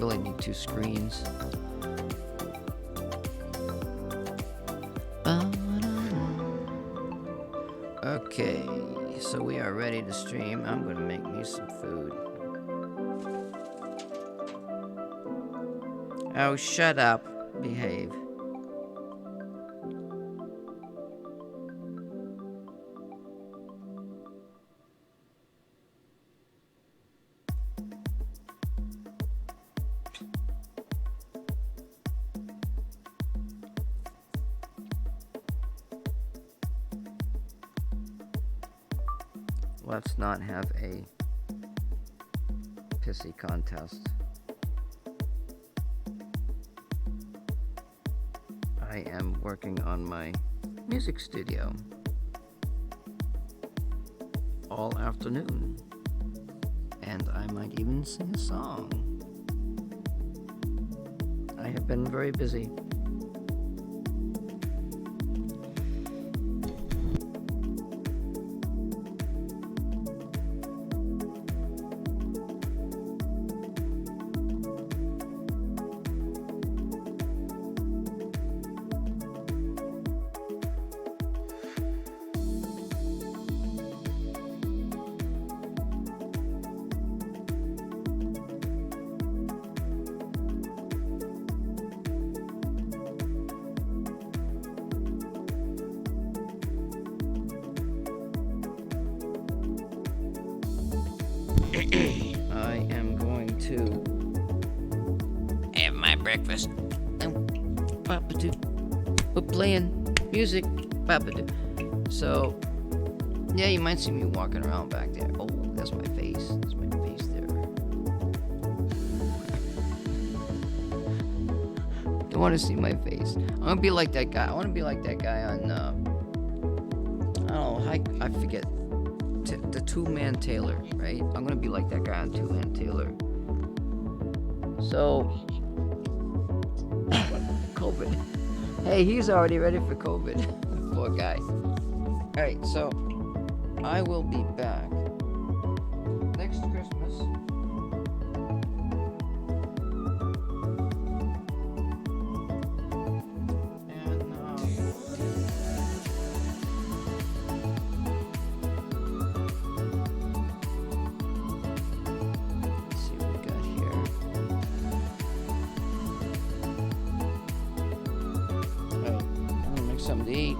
really need two screens. Okay, so we are ready to stream. I'm gonna make me some food. Oh, shut up. Behave. Let's not have a pissy contest. I am working on my music studio all afternoon, and I might even sing a song. I have been very busy. I am going to have my breakfast. Papa-doo. We're playing music. Papa-doo. So, yeah, you might see me walking around back there. Oh, that's my face. That's my face there. Don't want to see my face. I'm gonna be like that guy. I want to be like that guy on, I don't know, I forget. The Two-Man Taylor, right? I'm gonna be like that guy on Two-Man Taylor. So, COVID. Hey, he's already ready for COVID. Poor guy. Alright, so I will be back next Christmas. Something to eat.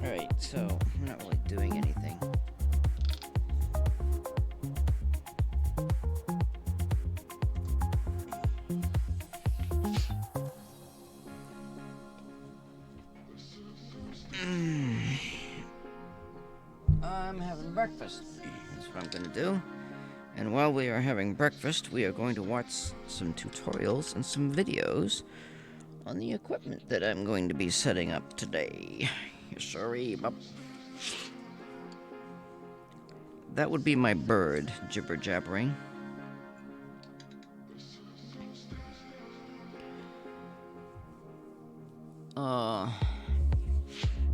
Alright, so I'm not really doing anything. I'm having breakfast. That's what I'm going to do. And while we are having breakfast, we are going to watch some tutorials and some videos on the equipment that I'm going to be setting up today. Sorry, bub. That would be my bird jibber-jabbering.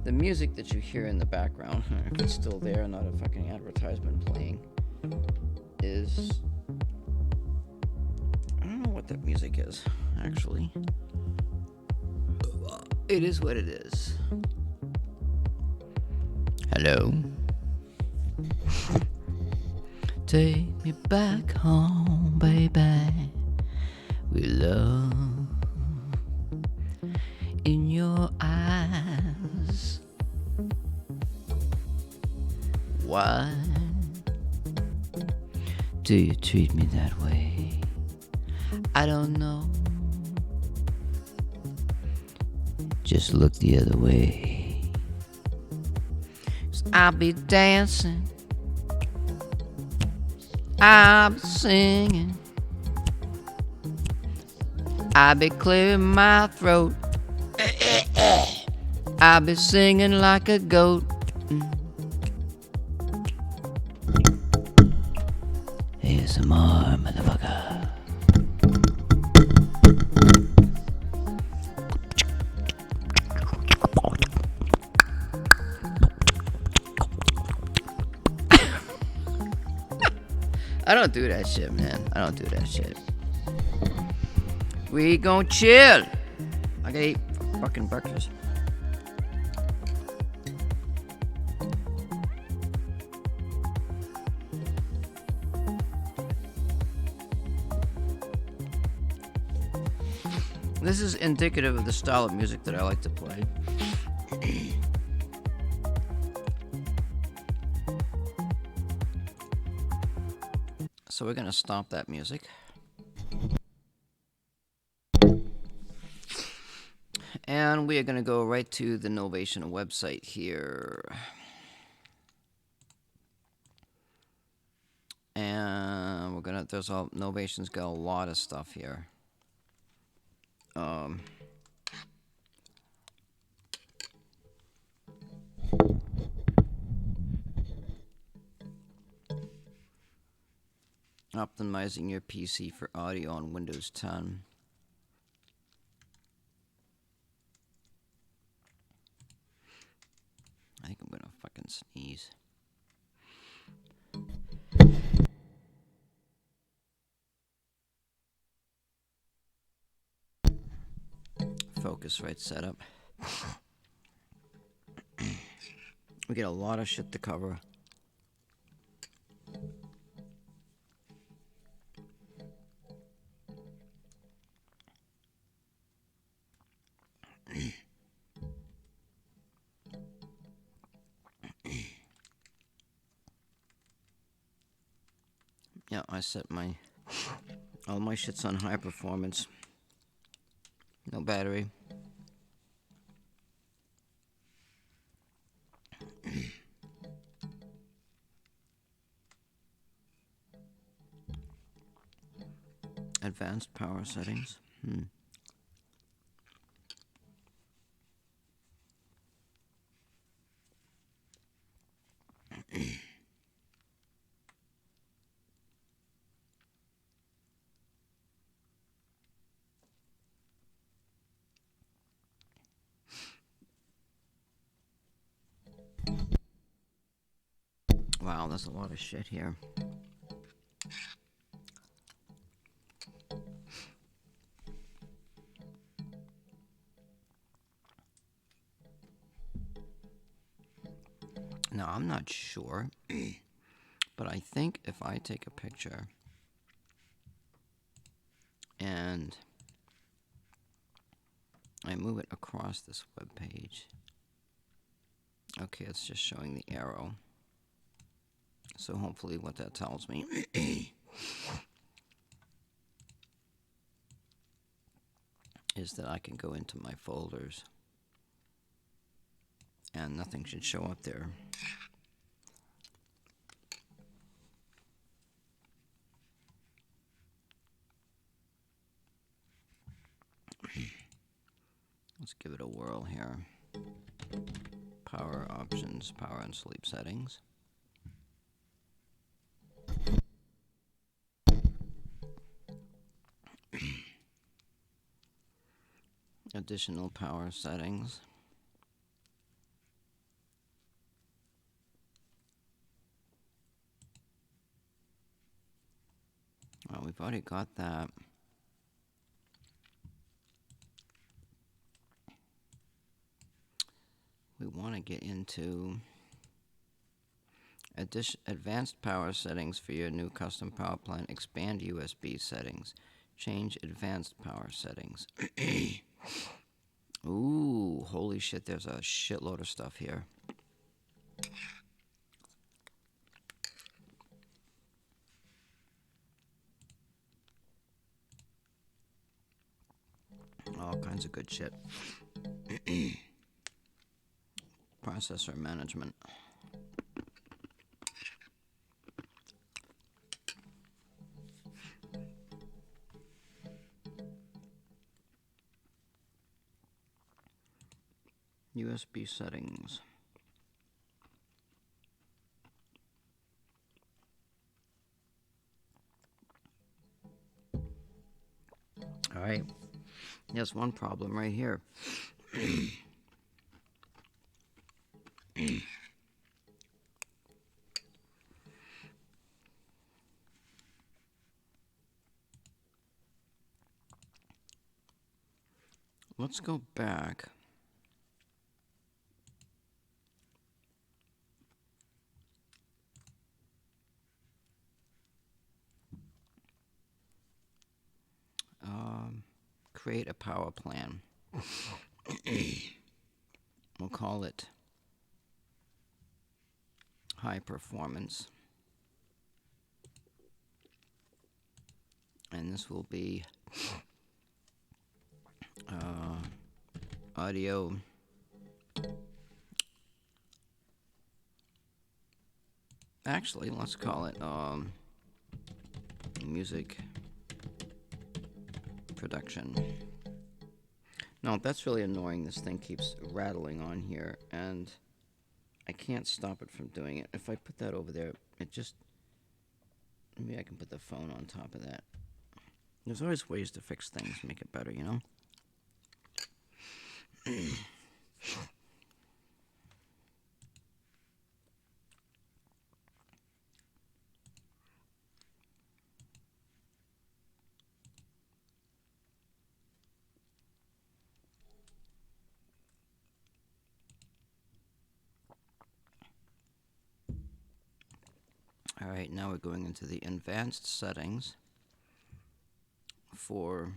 The music that you hear in the background, if it's still there, not a fucking advertisement playing, is... I don't know what that music is, actually. It is what it is. Hello? Take me back home, baby, with love in your eyes. Why do you treat me that way? I don't know. Just look the other way. 'Cause I'll be dancing, I'll be singing, I'll be clearing my throat, I'll be singing like a goat. ASMR, motherfucker. I don't do that shit, man. I don't do that shit. We gon' chill. I gotta eat fucking breakfast. This is indicative of the style of music that I like to play. So we're gonna stop that music. And we are gonna go right to the Novation website here. And we're gonna, Novation's got a lot of stuff here. Optimizing your PC for audio on Windows 10. I think I'm gonna fucking sneeze. Focusrite setup. We get a lot of shit to cover. Yeah, I set all my shit's on high performance. No battery. Advanced power settings. Wow, there's a lot of shit here. Now, I'm not sure, but I think if I take a picture and I move it across this web page. Okay, it's just showing the arrow. So hopefully what that tells me is that I can go into my folders and nothing should show up there. Let's give it a whirl here. Power options, power and sleep settings. Additional power settings. Well, we've already got that. We want to get into advanced power settings for your new custom power plant. Expand USB settings. Change advanced power settings. Ooh, holy shit, there's a shitload of stuff here. All kinds of good shit. Processor management. USB settings. All right. There's one problem right here. Let's go back. Create a power plan. We'll call it high performance. And this will be audio actually let's call it music production. No, that's really annoying. This thing keeps rattling on here and I can't stop it from doing it. If I put that over there, it just, maybe I can put the phone on top of that. There's always ways to fix things, make it better, you know? All right, now we're going into the advanced settings for,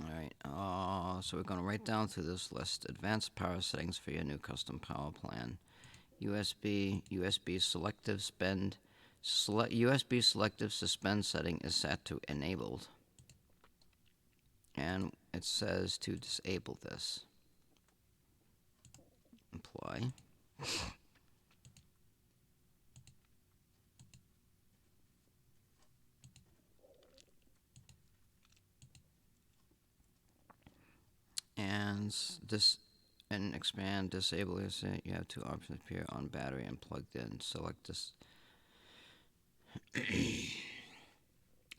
all right, so we're going to write down through this list, advanced power settings for your new custom power plan. USB selective spend Select USB selective suspend setting is set to enabled. And it says to disable this. Apply. And this and expand disable is it. You have two options appear on battery and plugged in. Select this.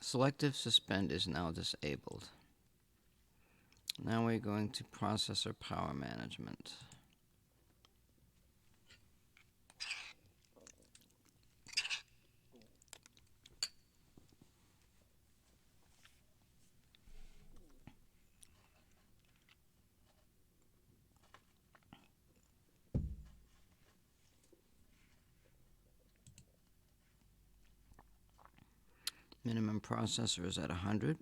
Selective suspend is now disabled. Now we're going to processor power management. Minimum processor is at 100.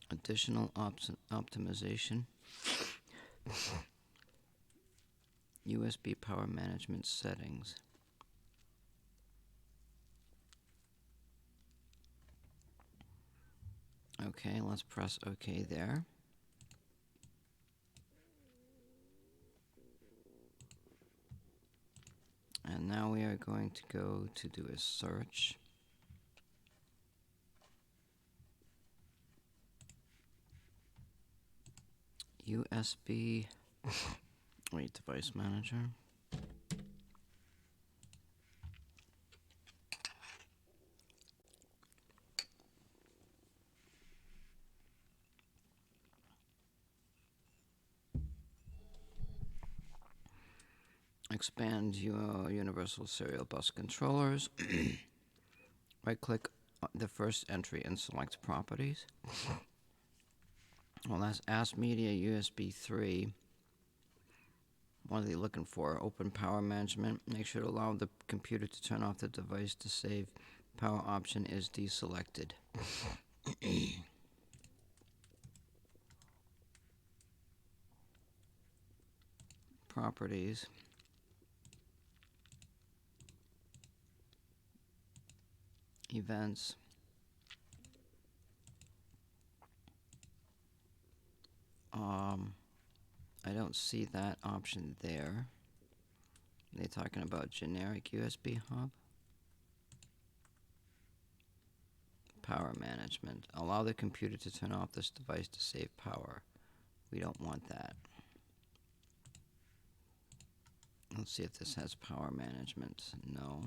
Additional optimization. USB power management settings. Okay, let's press OK there. And now we are going to go to do a search. USB, wait, device manager. Expand your universal serial bus controllers. Right click the first entry and select properties. Well, that's Ask Media USB 3. What are they looking for? Open power management. Make sure to allow the computer to turn off the device to save. Power option is deselected. Properties. Events. I don't see that option there. They're talking about generic USB hub. Power management. Allow the computer to turn off this device to save power. We don't want that. Let's see if this has power management. No.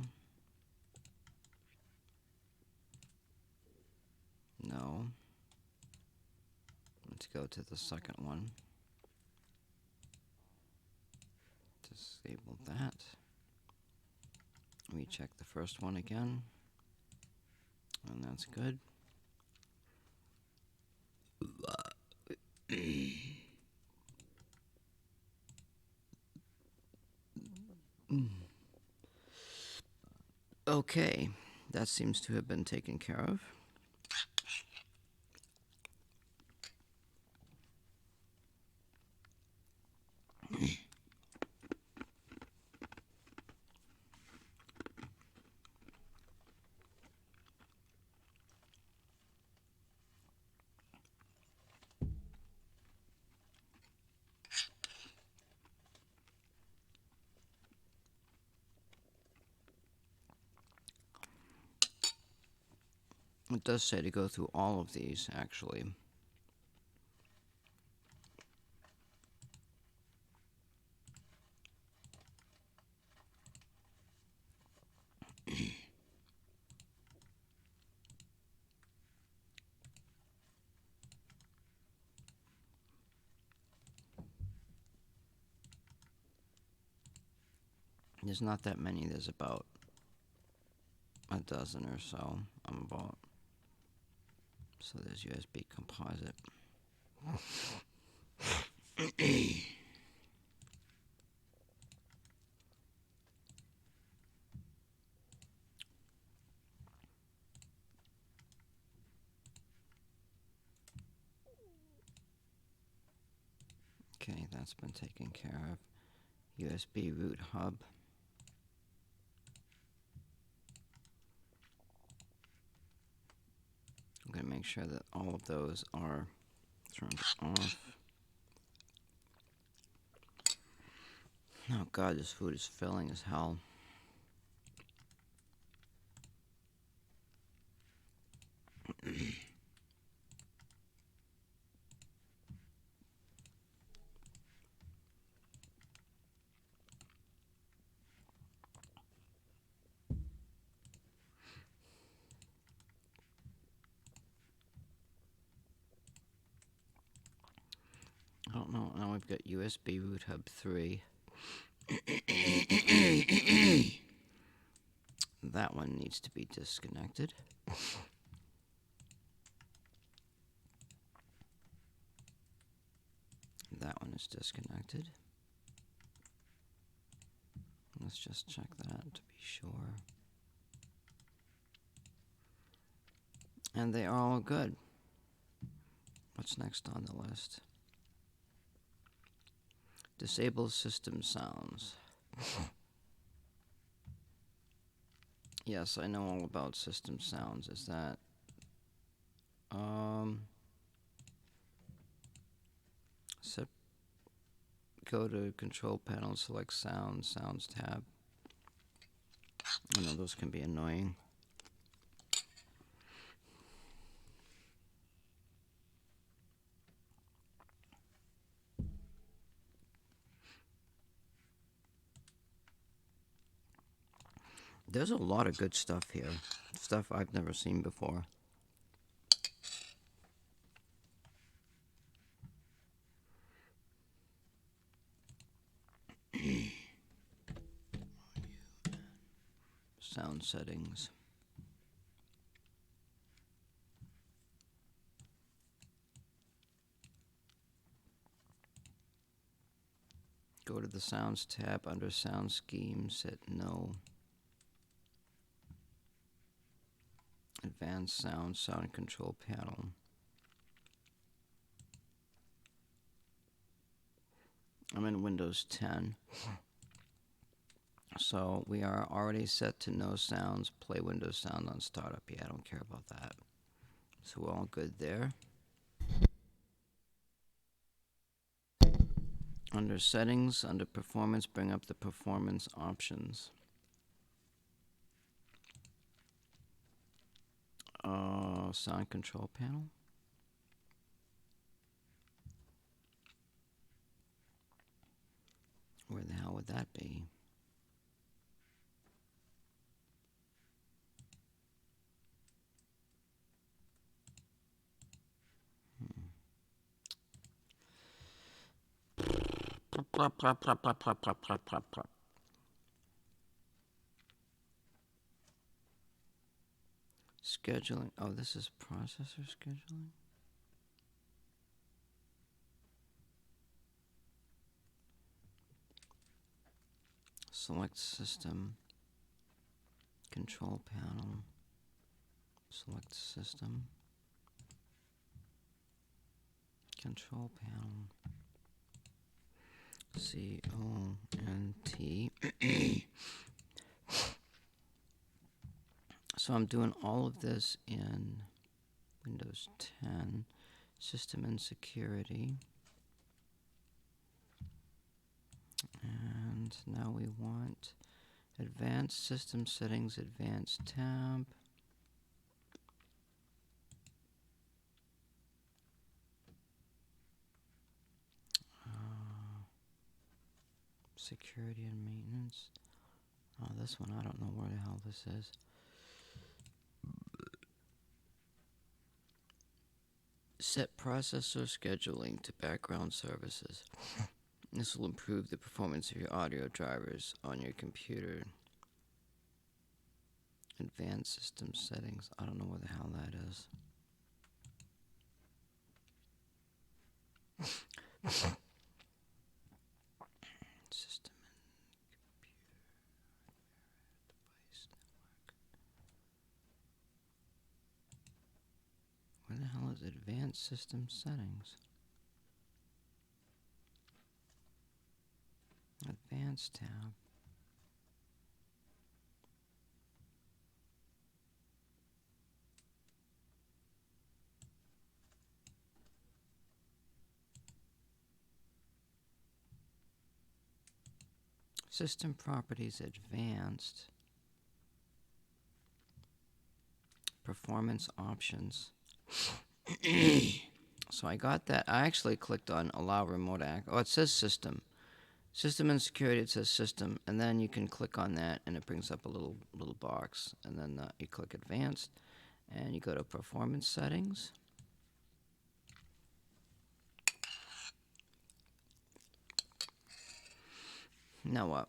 No. Let's go to the second one. Disable that. We check the first one again. And that's good. Okay, that seems to have been taken care of. It does say to go through all of these, actually. There's not that many. There's about a dozen or so. So there's USB composite. Okay, that's been taken care of. USB root hub. going to make sure that all of those are turned off. Oh god, this food is filling as hell. I don't know. Now we've got USB root hub 3. That one needs to be disconnected. That one is disconnected. Let's just check that to be sure. And they are all good. What's next on the list? Disable system sounds. Yes, I know all about system sounds. Is that go to control panel, select sounds tab. I know those can be annoying. There's a lot of good stuff here. Stuff I've never seen before. Sound settings. Go to the sounds tab under sound scheme, set no. Advanced sound control panel. I'm in Windows 10. So we are already set to no sounds, play Windows sound on startup. Yeah, I don't care about that. So we're all good there. Under settings, under performance, bring up the performance options. Sound control panel. Where the hell would that be? Scheduling. Oh, this is processor scheduling. Select system. Control panel. Select system. Control panel. CONT. So I'm doing all of this in Windows 10. System and security. And now we want advanced system settings, advanced tab. Security and maintenance. Oh, this one, I don't know where the hell this is. Set processor scheduling to background services. This will improve the performance of your audio drivers on your computer. Advanced system settings. I don't know where the hell that is. System and computer device network. Where the hell is advanced system settings? Advanced tab. System properties advanced. Performance options. So I got that. I actually clicked on allow remote access. Oh, it says system. System and security, it says system. And then you can click on that and it brings up a little box. And then you click advanced and you go to performance settings. Now what?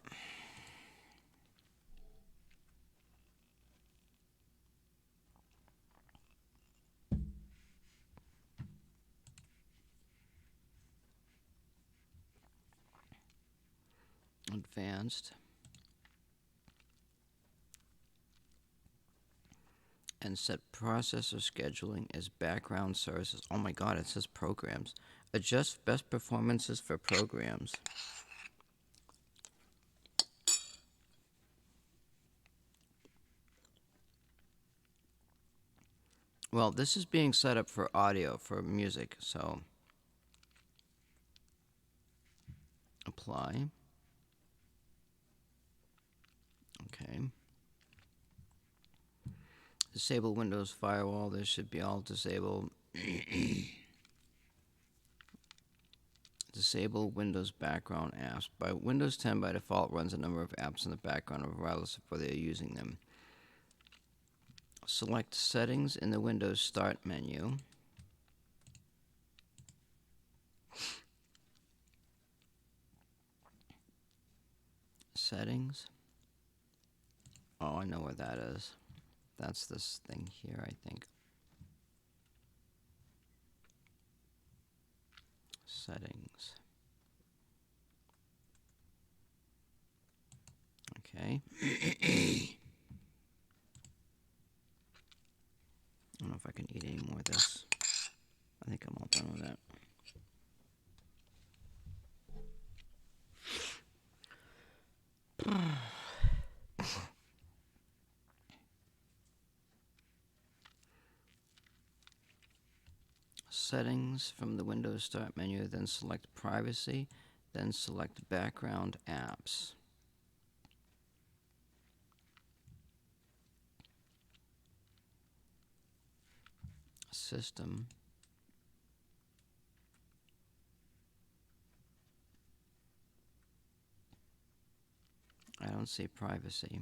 Advanced. And set processor scheduling as background services. Oh my god, it says programs. Adjust best performances for programs. Well, this is being set up for audio, for music, so apply. Okay. Disable Windows Firewall. This should be all disabled. Disable Windows background apps. By Windows 10 by default runs a number of apps in the background regardless of whether you're using them. Select Settings in the Windows Start menu. Settings. Oh, I know where that is. That's this thing here, I think. Settings. Okay. I don't know if I can eat any more of this. I think I'm all done with that. Settings from the Windows Start menu, then select Privacy, then select Background Apps. System. I don't see privacy.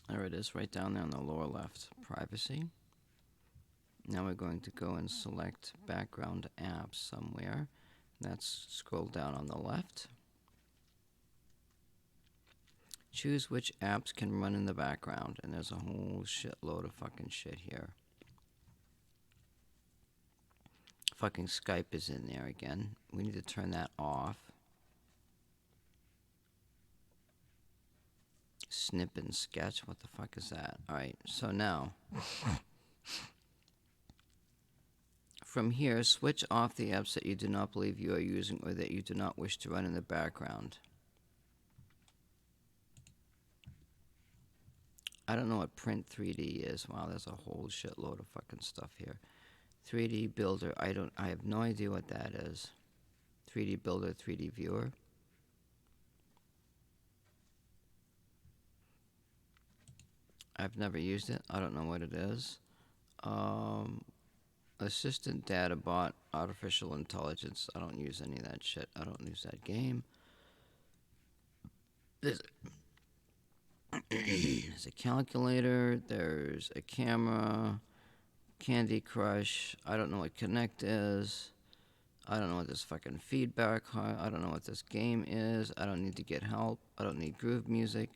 There it is, right down there on the lower left. Privacy. Now we're going to go and select background apps somewhere. That's scroll down on the left. Choose which apps can run in the background, and there's a whole shitload of fucking shit here. Fucking Skype is in there again. We need to turn that off. Snip and sketch, what the fuck is that? Alright, so now from here, switch off the apps that you do not believe you are using or that you do not wish to run in the background. I don't know what Print 3D is. Wow, there's a whole shitload of fucking stuff here. 3D Builder, I have no idea what that is. 3D Builder, 3D Viewer. I've never used it. I don't know what it is. Assistant Data Bot, Artificial Intelligence. I don't use any of that shit. I don't use that game. There's a calculator. There's a camera. Candy Crush. I don't know what Connect is. I don't know what this fucking feedback. I don't know what this game is. I don't need to get help. I don't need groove music.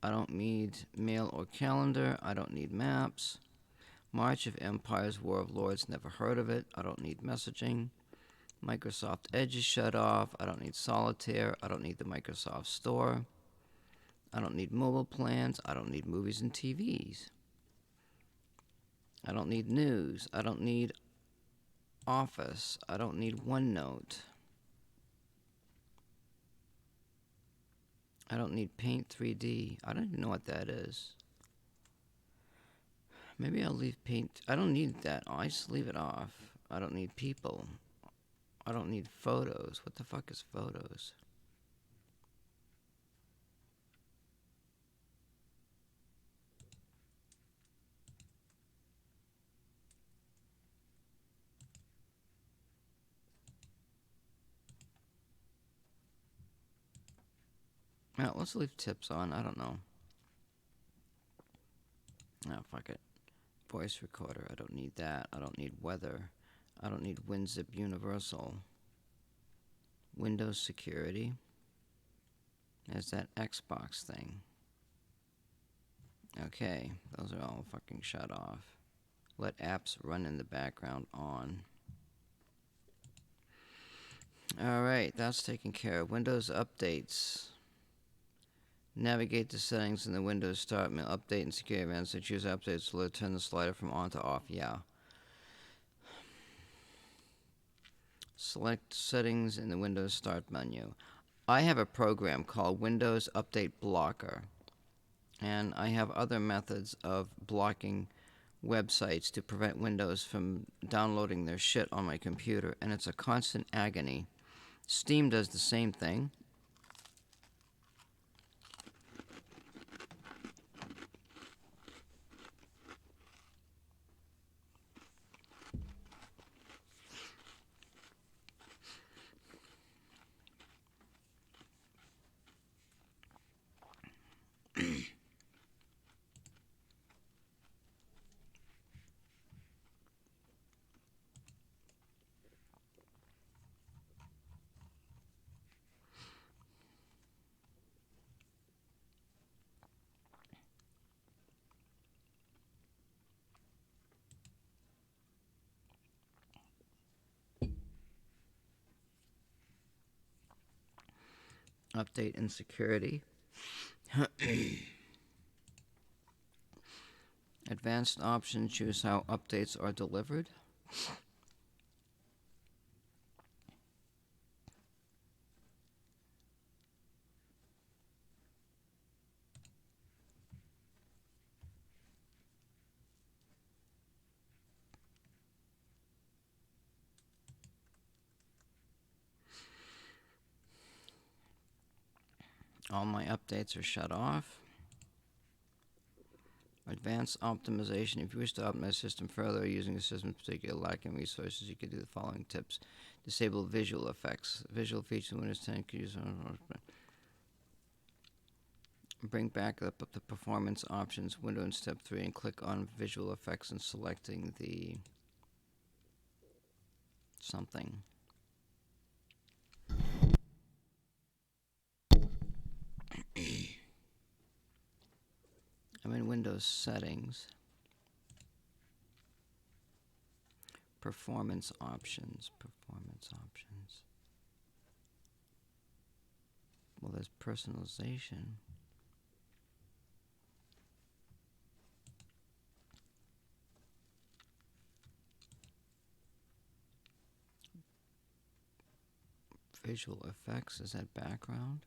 I don't need mail or calendar. I don't need maps. March of Empires, War of Lords, never heard of it. I don't need messaging. Microsoft Edge is shut off. I don't need Solitaire. I don't need the Microsoft Store. I don't need mobile plans. I don't need movies and TVs. I don't need news. I don't need Office. I don't need OneNote. I don't need Paint 3D. I don't even know what that is. Maybe I'll leave paint. I don't need that. I just leave it off. I don't need people. I don't need photos. What the fuck is photos? Well, let's leave tips on. I don't know. Oh, fuck it. Voice recorder. I don't need that. I don't need weather. I don't need WinZip Universal. Windows security. There's that Xbox thing. Okay, those are all fucking shut off. Let apps run in the background on. Alright, that's taken care of. Windows updates. Navigate the settings in the Windows Start menu. Update and security events. So choose updates to turn the slider from on to off. Yeah. Select settings in the Windows Start menu. I have a program called Windows Update Blocker. And I have other methods of blocking websites to prevent Windows from downloading their shit on my computer. And it's a constant agony. Steam does the same thing. Update and security. Advanced options choose how updates are delivered. All my updates are shut off. Advanced optimization. If you wish to optimize the system further using a system particularly lacking resources, you can do the following tips. Disable visual effects. Visual features in Windows 10 can use. Bring back up the performance options window in step 3 and click on visual effects and selecting the something. I'm in Windows settings. Performance options. Performance options. Well, there's personalization. Visual effects. Is that background?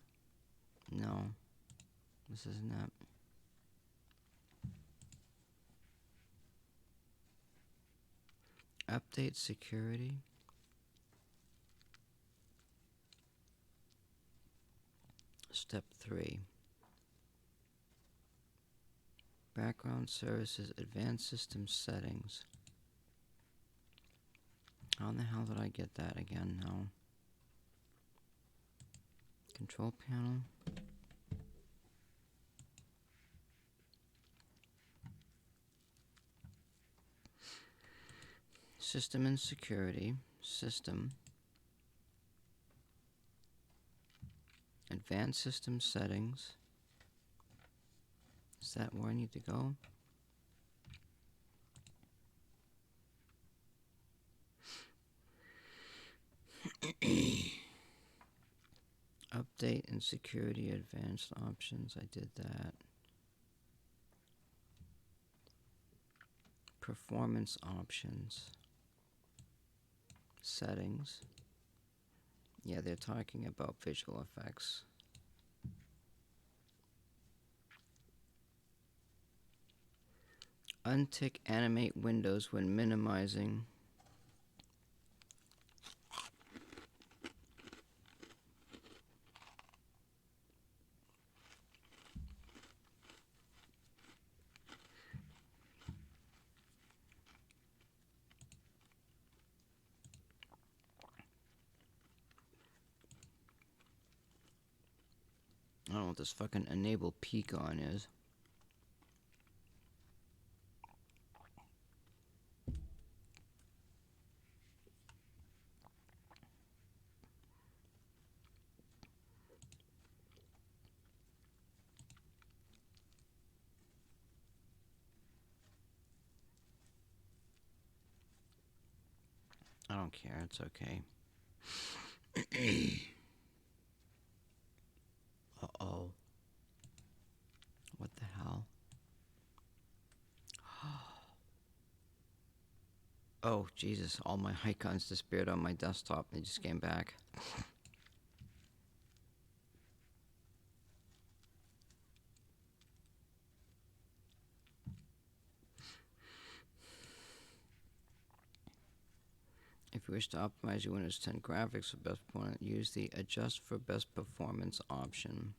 No. This isn't that. Update security. Step 3. Background services, advanced system settings. How in the hell did I get that again now? Control panel. System and security. System. Advanced system settings. Is that where I need to go? Update and security advanced options. I did that. Performance options. Settings. Yeah, they're talking about visual effects. Untick animate windows when minimizing. I don't know what this fucking enable peak on is. I don't care, it's okay. Uh-oh. What the hell? Oh, Jesus, all my icons disappeared on my desktop. They just came back. If you wish to optimize your Windows 10 graphics for best performance, use the Adjust for Best Performance option.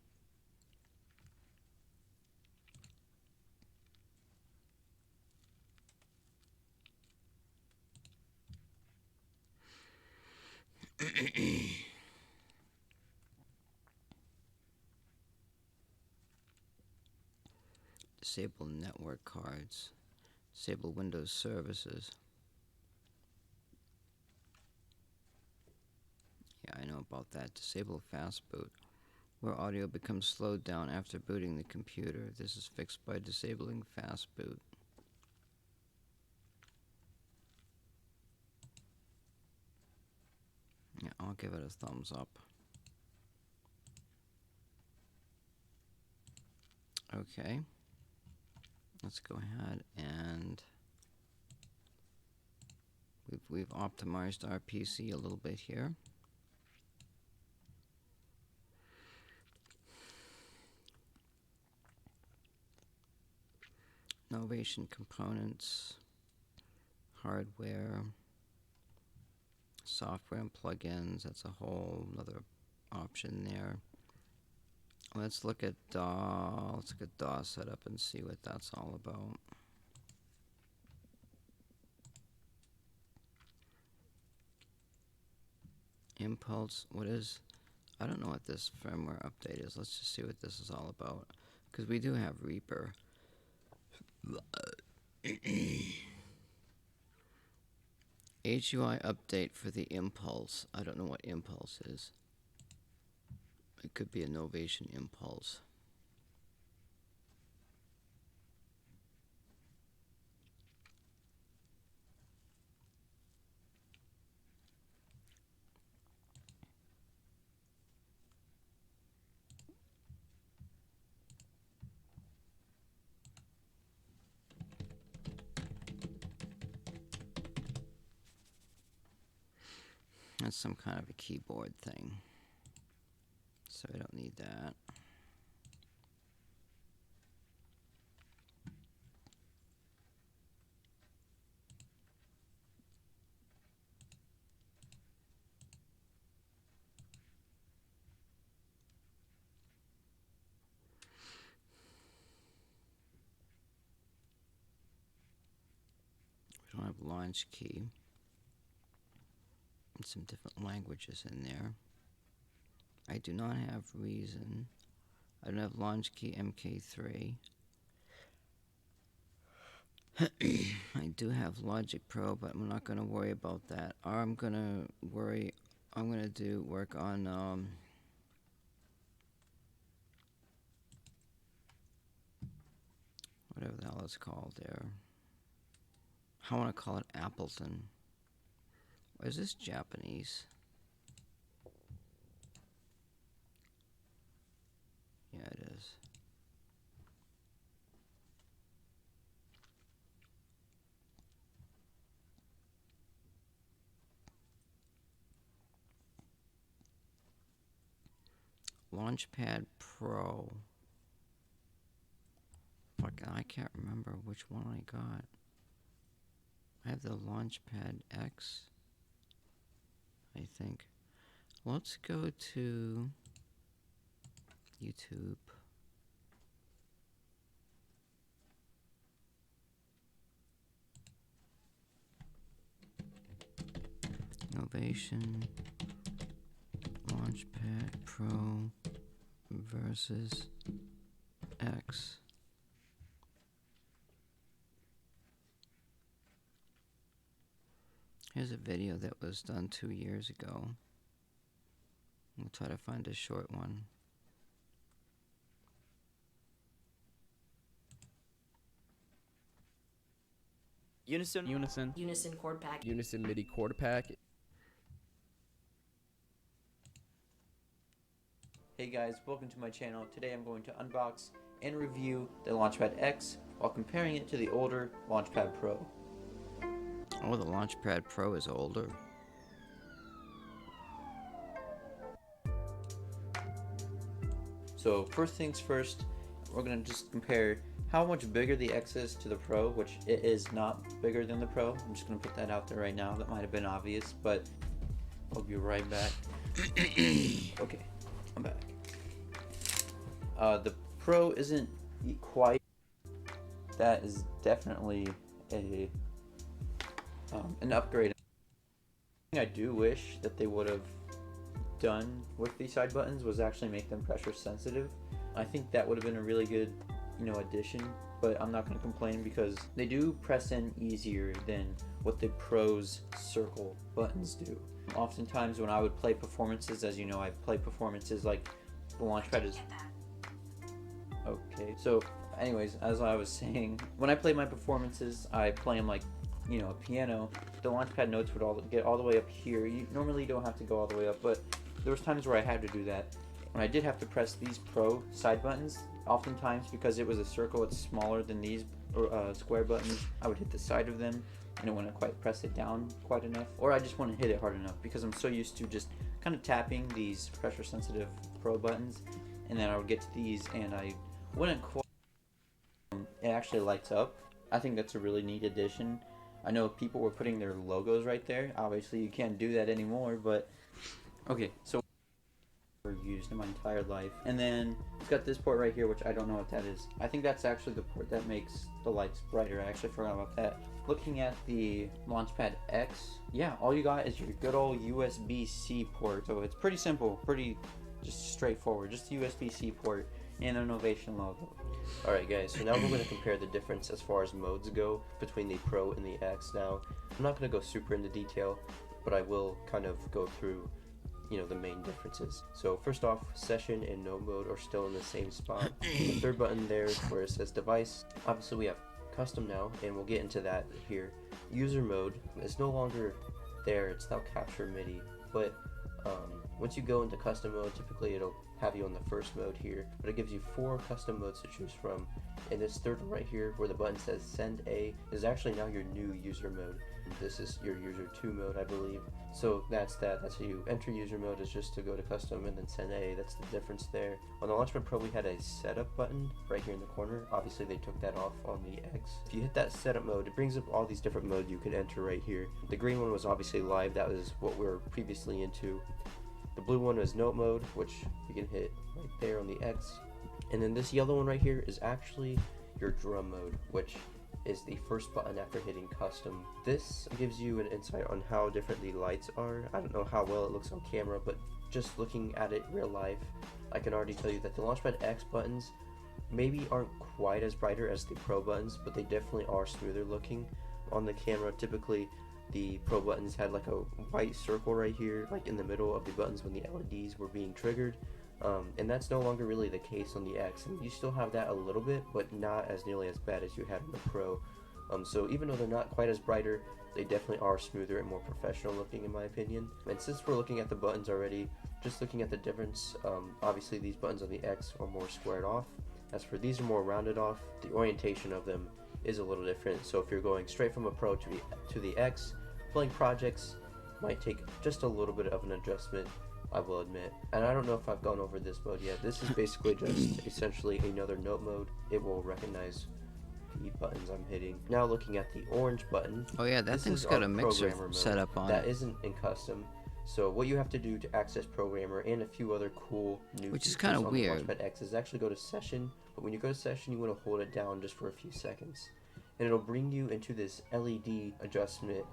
Disable network cards. Disable Windows services. Yeah, I know about that. Disable fast boot, where audio becomes slowed down after booting the computer. This is fixed by disabling fast boot. Yeah, I'll give it a thumbs up. Okay. Let's go ahead and we've optimized our PC a little bit here. Novation components, hardware, software and plugins. That's a whole other option there. Let's look at DAW. Let's look at DAW setup and see what that's all about. Impulse. What is? I don't know what this firmware update is. Let's just see what this is all about. Because we do have Reaper. HUI update for the Impulse. I don't know what Impulse is. It could be a Novation Impulse. That's some kind of a keyboard thing. So I don't need that. We don't have launch key. And some different languages in there. I do not have Reason. I don't have launch key MK3. I do have Logic Pro, but I'm not going to worry about that. I'm going to do work on whatever the hell it's called there. I want to call it Appleton. Or is this Japanese? Yeah, it is. Launchpad Pro. Fucking, I can't remember which one I got. I have the Launchpad X, I think. Let's go to YouTube. Innovation Launchpad Pro versus X. Here's a video that was done 2 years ago. We'll try to find a short one. Unison chord pack. Unison MIDI quarter pack. Hey guys, welcome to my channel. Today I'm going to unbox and review the Launchpad X while comparing it to the older Launchpad Pro. Oh, the Launchpad Pro is older. So first things first, we're going to just compare how much bigger the X is to the Pro, which it is not bigger than the Pro. I'm just going to put that out there right now. That might have been obvious, but I'll be right back. Okay, I'm back. The Pro isn't quite. That is definitely an upgrade. I do wish that they would have done with these side buttons was actually make them pressure sensitive. I think that would have been a really good, addition, but I'm not going to complain because they do press in easier than what the Pro's circle buttons do. Oftentimes when I would play performances, as you know, I play performances like the Launchpad is... Okay, so anyways, as I was saying, when I play my performances, I play them like, a piano. The Launchpad notes would get all the way up here. You normally don't have to go all the way up, but there was times where I had to do that. When I did have to press these Pro side buttons, oftentimes because it was a circle, it's smaller than these square buttons, I would hit the side of them and I wouldn't quite press it down quite enough, or I just wouldn't hit it hard enough because I'm so used to just kind of tapping these pressure sensitive Pro buttons, and then I would get to these and I wouldn't quite. It actually lights up. I think that's a really neat addition. I know people were putting their logos right there. Obviously you can't do that anymore, but okay, so used in my entire life. And then it's got this port right here, which I don't know what that is. I think that's actually the port that makes the lights brighter. I actually forgot about that. Looking at the Launchpad X, yeah, all you got is your good old USB-C port. So it's pretty simple, pretty just straightforward, just a USB-C port and an Innovation logo. Alright guys, so now we're going to compare the difference as far as modes go between the Pro and the X. Now, I'm not going to go super into detail, but I will kind of go through the main differences. So first off, session and no mode are still in the same spot. The third button there where it says device, obviously we have custom now, and we'll get into that here. User mode is no longer there, it's now capture MIDI, but once you go into custom mode, typically it'll have you on the first mode here, but it gives you 4 custom modes to choose from. And this third one right here where the button says send A is actually now your new user mode. This is your user 2 mode, I believe. So that's how you enter user mode, is just to go to custom and then send A. That's the difference there. On the Launchpad Pro we had a setup button right here in the corner. Obviously they took that off on the X. If you hit that setup mode, it brings up all these different modes you can enter right here. The green one was obviously live, that was what we were previously into. The blue one is note mode, which you can hit right there on the X. And then this yellow one right here is actually your drum mode, which is the first button after hitting custom. This gives you an insight on how different the lights are. I don't know how well it looks on camera, but just looking at it real life, I can already tell you that the Launchpad X buttons maybe aren't quite as brighter as the Pro buttons, but they definitely are smoother looking. On the camera, typically the Pro buttons had like a white circle right here, like in the middle of the buttons when the LEDs were being triggered. And that's no longer really the case on the X, and you still have that a little bit, but not as nearly as bad as you had on the Pro. So even though they're not quite as brighter, they definitely are smoother and more professional looking in my opinion. And since we're looking at the buttons already, just looking at the difference, obviously these buttons on the X are more squared off. As for these are more rounded off. The orientation of them is a little different, so if you're going straight from a Pro to the X, playing projects might take just a little bit of an adjustment. I will admit. And I don't know if I've gone over this mode yet. This is basically just essentially another note mode. It will recognize the buttons I'm hitting. Now looking at the orange button. Oh yeah, that this thing's is got a on mixer programmer mode. set up on That it. isn't in custom. So what you have to do to access programmer and a few other cool new Which is features kinda on the weird. Launchpad X is actually go to session. But when you go to session, you want to hold it down just for a few seconds. And it'll bring you into this LED adjustment.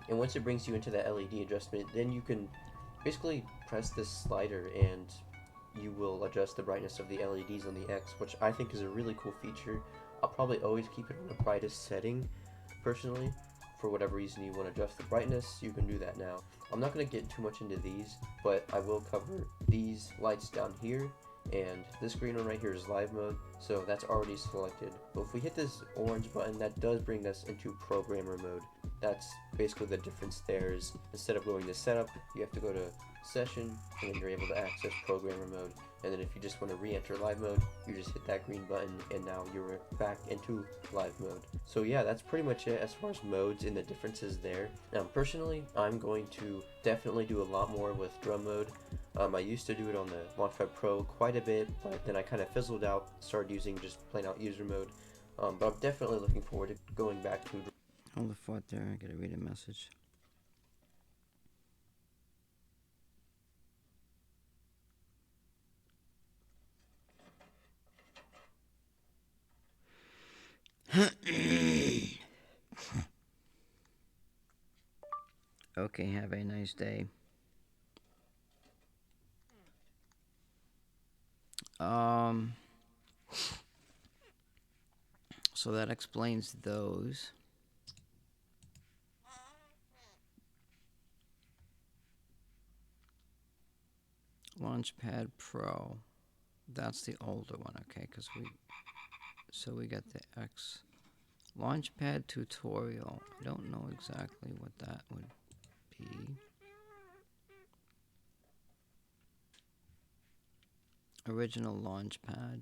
And once it brings you into that LED adjustment, then you can basically press this slider and you will adjust the brightness of the LEDs on the X, which I think is a really cool feature. I'll probably always keep it on the brightest setting, personally. For whatever reason you want to adjust the brightness, you can do that now. I'm not going to get too much into these, but I will cover these lights down here, and this green one right here is live mode, so that's already selected. But if we hit this orange button, that does bring us into programmer mode. That's basically the difference there is instead of going to setup, you have to go to session, and then you're able to access programmer mode. And then if you just want to re-enter live mode, you just hit that green button and now you're back into live mode. So yeah, that's pretty much it as far as modes and the differences there. Now personally, I'm going to definitely do a lot more with drum mode. I used to do it on the Launchpad Pro quite a bit, but then I kind of fizzled out, started using just plain out user mode. But I'm definitely looking forward to going back to Hold the fort there. I gotta read a message. Okay, have a nice day. So that explains those. Launchpad Pro. That's the older one, okay? So we got the X. Launchpad tutorial. I don't know exactly what that would be. Original Launchpad.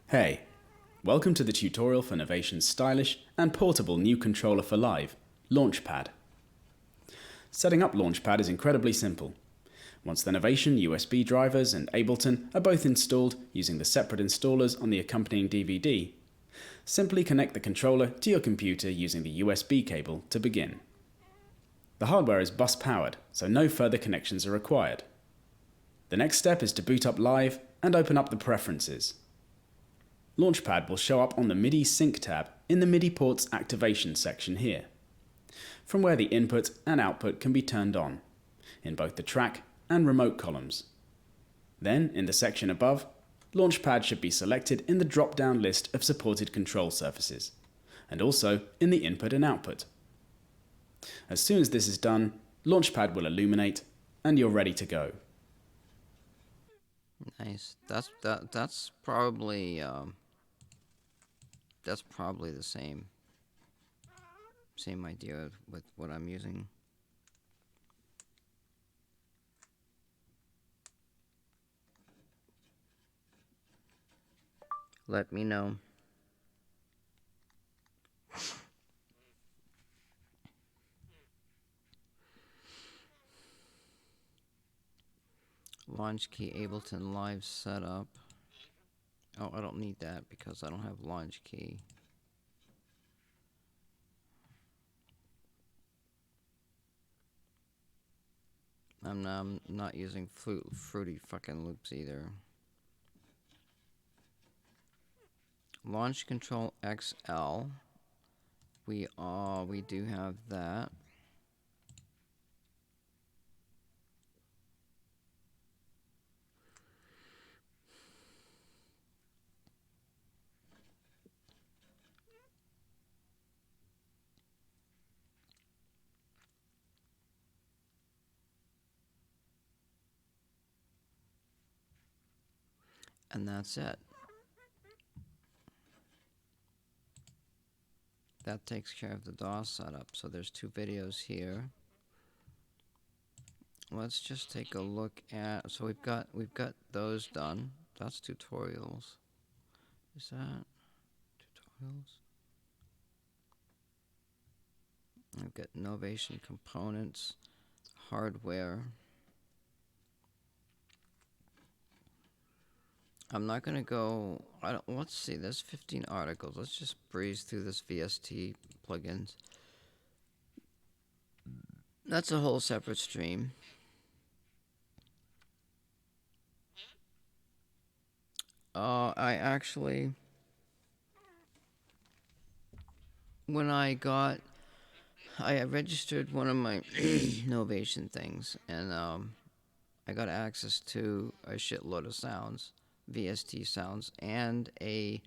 Hey, welcome to the tutorial for Novation's stylish and portable new controller for Live, Launchpad. Setting up Launchpad is incredibly simple. Once the Novation USB drivers and Ableton are both installed using the separate installers on the accompanying DVD, simply connect the controller to your computer using the USB cable to begin. The hardware is bus powered, so no further connections are required. The next step is to boot up Live and open up the preferences. Launchpad will show up on the MIDI Sync tab in the MIDI ports activation section here, from where the input and output can be turned on, in both the track and remote columns. Then, in the section above, Launchpad should be selected in the drop-down list of supported control surfaces, and also in the input and output. As soon as this is done, Launchpad will illuminate, and you're ready to go. Nice. That's probably the same idea with what I'm using. Let me know. Launch key Ableton Live setup. Oh, I don't need that because I don't have launch key. I'm not using fruity fucking loops either. Launch control XL. We do have that. And that's it. That takes care of the DAWS setup. So there's two videos here. let's just take a look at. So we've got those done. That's tutorials. Is that tutorials? I've got Novation components, hardware. I'm not gonna go. I don't. Let's see. There's 15 articles. Let's just breeze through this VST plugins. That's a whole separate stream. I actually, when I registered one of my Novation things, and I got access to a shitload of sounds, VST sounds, and a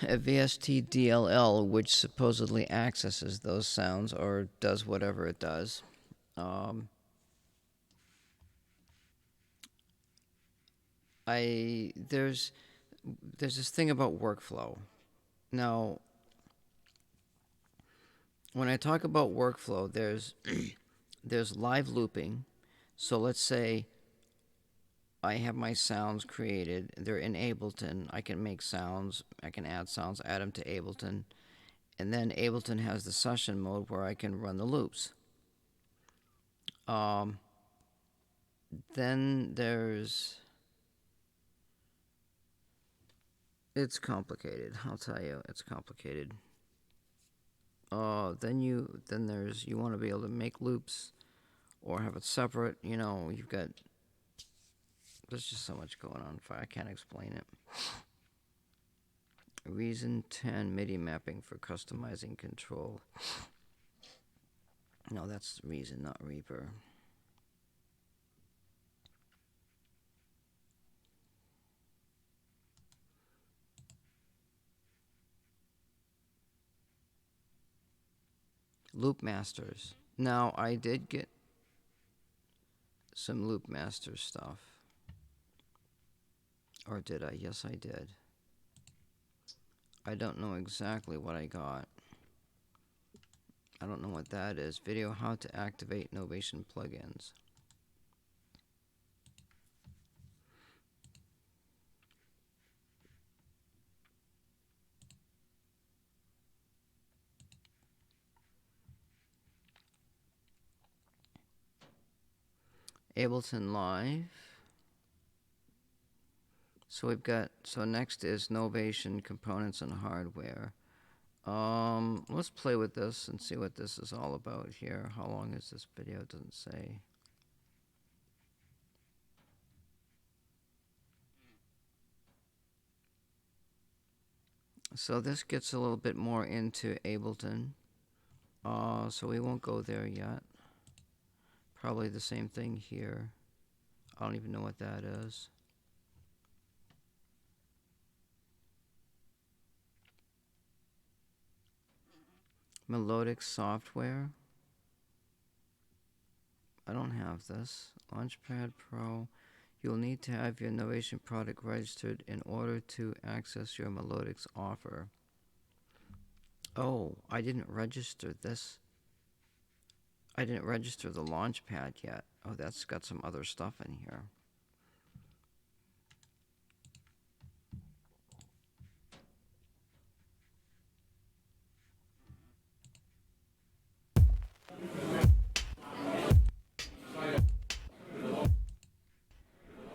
VST DLL, which supposedly accesses those sounds or does whatever it does. There's this thing about workflow. Now, when I talk about workflow, there's there's live looping. So let's say I have my sounds created. They're in Ableton. I can make sounds. I can add sounds, add them to Ableton. And then Ableton has the session mode where I can run the loops. Then it's complicated. I'll tell you, it's complicated. Then you want to be able to make loops or have it separate. There's just so much going on. I can't explain it. Reason 10 MIDI mapping for customizing control. No, that's Reason, not Reaper. Loop Masters. Now, I did get some Loop Master stuff. Or did I? Yes, I did. I don't know exactly what I got. I don't know what that is. Video how to activate Novation plugins. Ableton Live. So next is Novation components and hardware. Let's play with this and see what this is all about here. How long is this video? It doesn't say. So this gets a little bit more into Ableton. So we won't go there yet. Probably the same thing here. I don't even know what that is. Melodic software. I don't have this. Launchpad Pro. You'll need to have your Novation product registered in order to access your Melodics offer. Oh, I didn't register this. I didn't register the Launchpad yet. Oh, that's got some other stuff in here.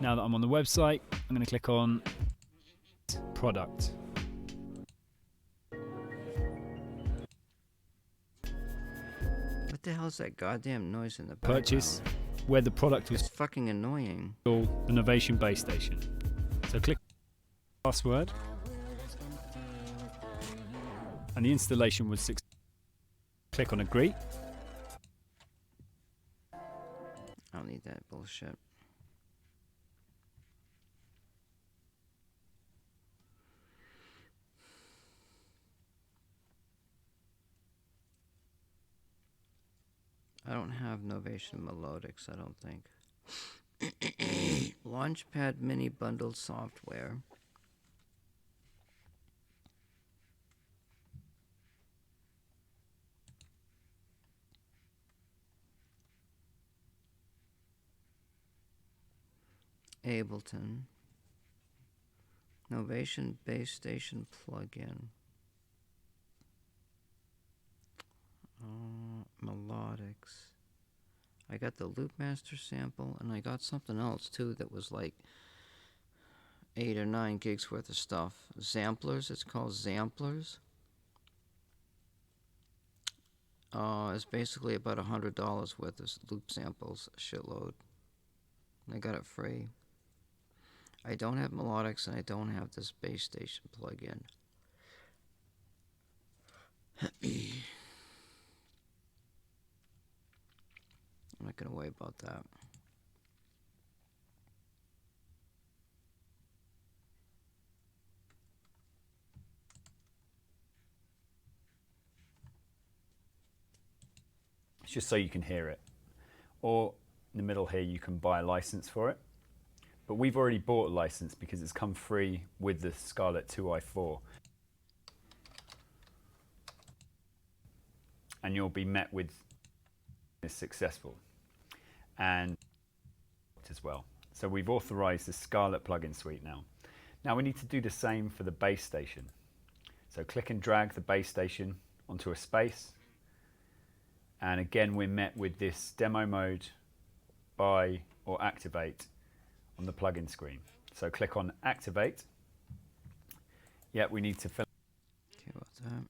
Now that I'm on the website, I'm going to click on product. What the hell is that goddamn noise in the background? Purchase, where the product was It's fucking annoying. called the Novation base station. So click password, and the installation was successful. Click on agree. I don't need that bullshit. I don't have Novation Melodics, I don't think. Launchpad Mini bundled software. Ableton. Novation Base Station plugin. Melodics. I got the Loopmaster sample, and I got something else too that was like 8 or 9 gigs worth of stuff. Zamplers, it's called Zamplers. It's basically about $100 worth of loop samples, a shitload. I got it free. I don't have melodics, and I don't have this base station plugin. I'm not gonna worry about that. It's just so you can hear it. Or in the middle here, you can buy a license for it. But we've already bought a license because it's come free with the Scarlett 2i4. And you'll be met with is successful and as well. So we've authorized the Scarlett plugin suite now. Now we need to do the same for the base station. So click and drag the base station onto a space. And again, we're met with this demo mode, buy or activate on the plugin screen. So click on activate. Yeah, we need to fill. Okay, what's that?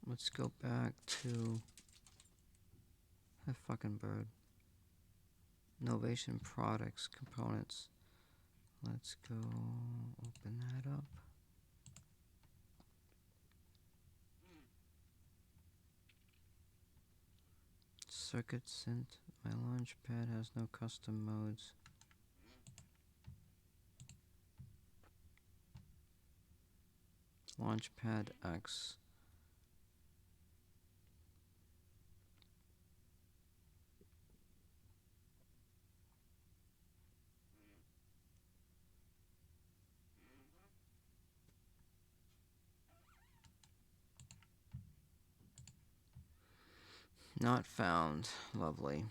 Let's go back to that fucking bird. Novation products, components. Let's go open that up. Circuit synth. My launchpad has no custom modes. Launchpad X. Not found. Lovely.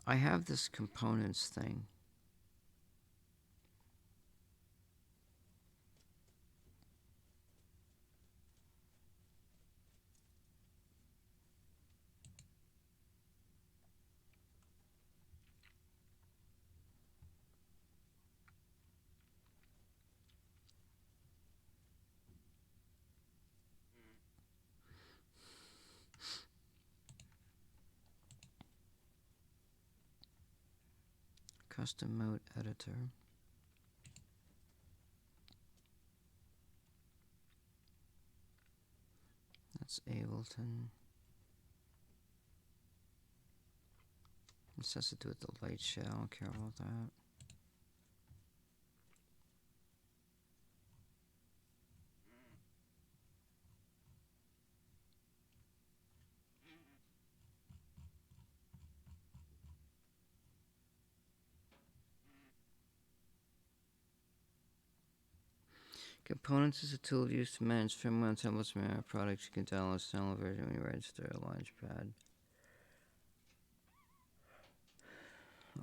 I have this components thing. Custom mode editor. That's Ableton. This has to do with the light shade. I don't care about that. Components is a tool used to manage firmware and templates from our products. You can download a standard version when you register a Launchpad.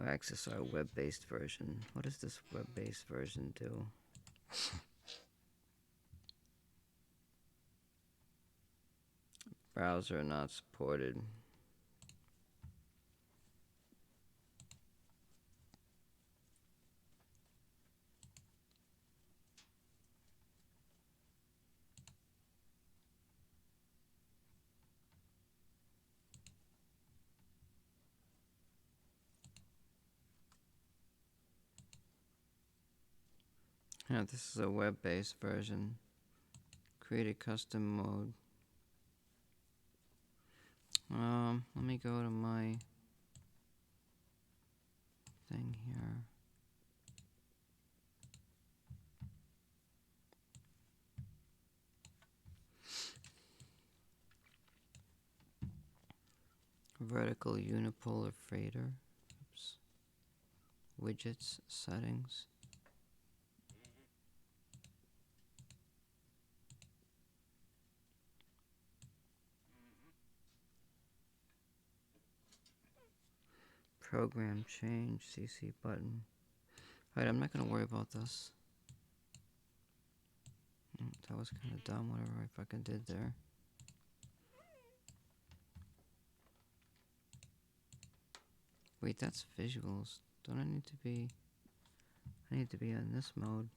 Or access our web-based version. What does this web-based version do? Browser not supported. Yeah, this is a web-based version. Create a custom mode. Let me go to my thing here. Vertical unipolar fader. Oops. Widgets, settings. Program change, CC button. Alright, I'm not going to worry about this. That was kind of dumb, whatever I fucking did there. Wait, that's visuals. Don't I need to be... I need to be in this mode.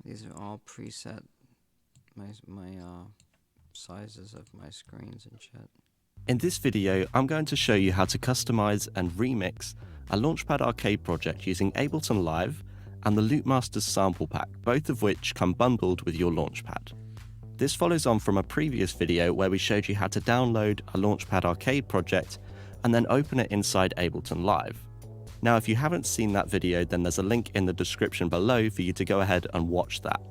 These are all preset my sizes of my screens and shit. In this video, I'm going to show you how to customize and remix a Launchpad arcade project using Ableton Live and the Loopmasters sample pack, both of which come bundled with your Launchpad. This follows on from a previous video where we showed you how to download a Launchpad arcade project and then open it inside Ableton Live. Now, if you haven't seen that video, then there's a link in the description below for you to go ahead and watch that.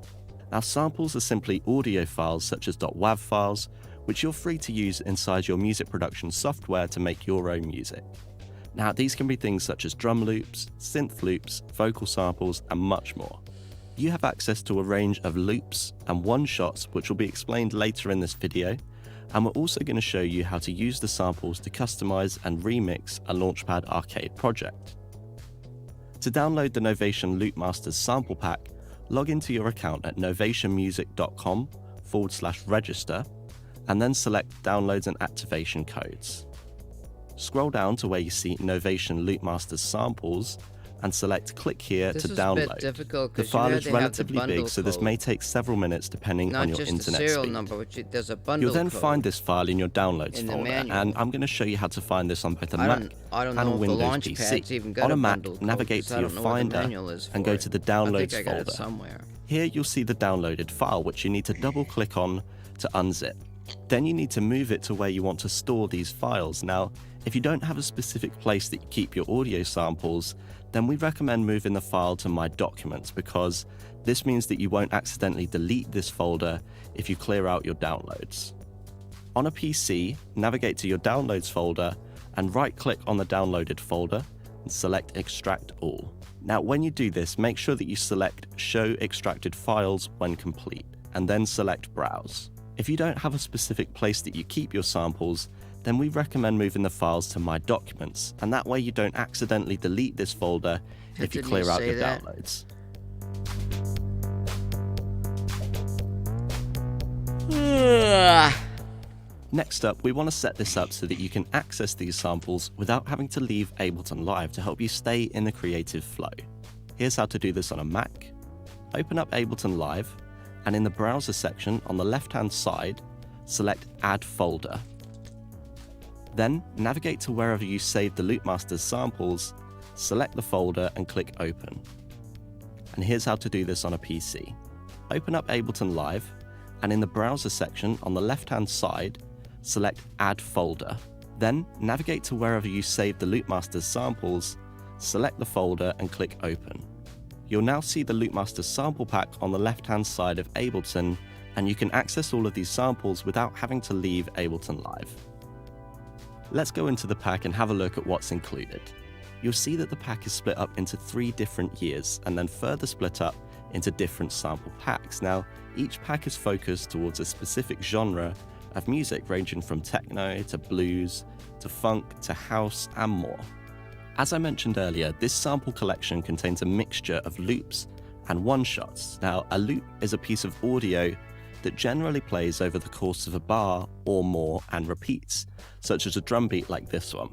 Now, samples are simply audio files such as .wav files, which you're free to use inside your music production software to make your own music. Now, these can be things such as drum loops, synth loops, vocal samples, and much more. You have access to a range of loops and one-shots, which will be explained later in this video, and we're also going to show you how to use the samples to customize and remix a Launchpad arcade project. To download the Novation Loopmasters sample pack, log into your account at novationmusic.com/register and then select Downloads and Activation Codes. Scroll down to where you see Novation Loopmasters samples and select Click here This to is download. a bit difficult The because file you is had to have the relatively bundle big, so this code. may take several minutes depending Not on your just internet the serial speed. number, which there's a bundle You'll then code. find this file in your Downloads in the folder, manual. and I'm going to show you how to find this on both a I Mac don't and a know if the Windows Launchpad's PC. even got On a a Mac, bundle code, navigate 'cause to I your don't know what the Finder manual is and for go it. to the I Downloads think I got folder. it somewhere. Here you'll see the downloaded file, which you need to double click on to unzip. Then you need to move it to where you want to store these files. Now, if you don't have a specific place that you keep your audio samples, then we recommend moving the file to My Documents, because this means that you won't accidentally delete this folder if you clear out your downloads. On a PC, navigate to your Downloads folder and right-click on the downloaded folder and select Extract All. Now, when you do this, make sure that you select Show Extracted Files when complete, and then select Browse. If you don't have a specific place that you keep your samples, then we recommend moving the files to My Documents, and that way you don't accidentally delete this folder if you Didn't clear you out say your that? downloads. Next up, we want to set this up so that you can access these samples without having to leave Ableton Live to help you stay in the creative flow. Here's how to do this on a Mac. Open up Ableton Live, and in the browser section on the left-hand side, select Add Folder. Then navigate to wherever you saved the Loopmasters samples, select the folder and click Open. And here's how to do this on a PC. Open up Ableton Live, and in the browser section on the left-hand side, select Add Folder. Then navigate to wherever you saved the Loopmasters samples, select the folder and click Open. You'll now see the Loopmasters sample pack on the left-hand side of Ableton, and you can access all of these samples without having to leave Ableton Live. Let's go into the pack and have a look at what's included. You'll see that the pack is split up into 3 different years and then further split up into different sample packs. Now, each pack is focused towards a specific genre of music, ranging from techno to blues to funk to house and more. As I mentioned earlier, this sample collection contains a mixture of loops and one-shots. Now, a loop is a piece of audio that generally plays over the course of a bar or more and repeats, such as a drum beat like this one.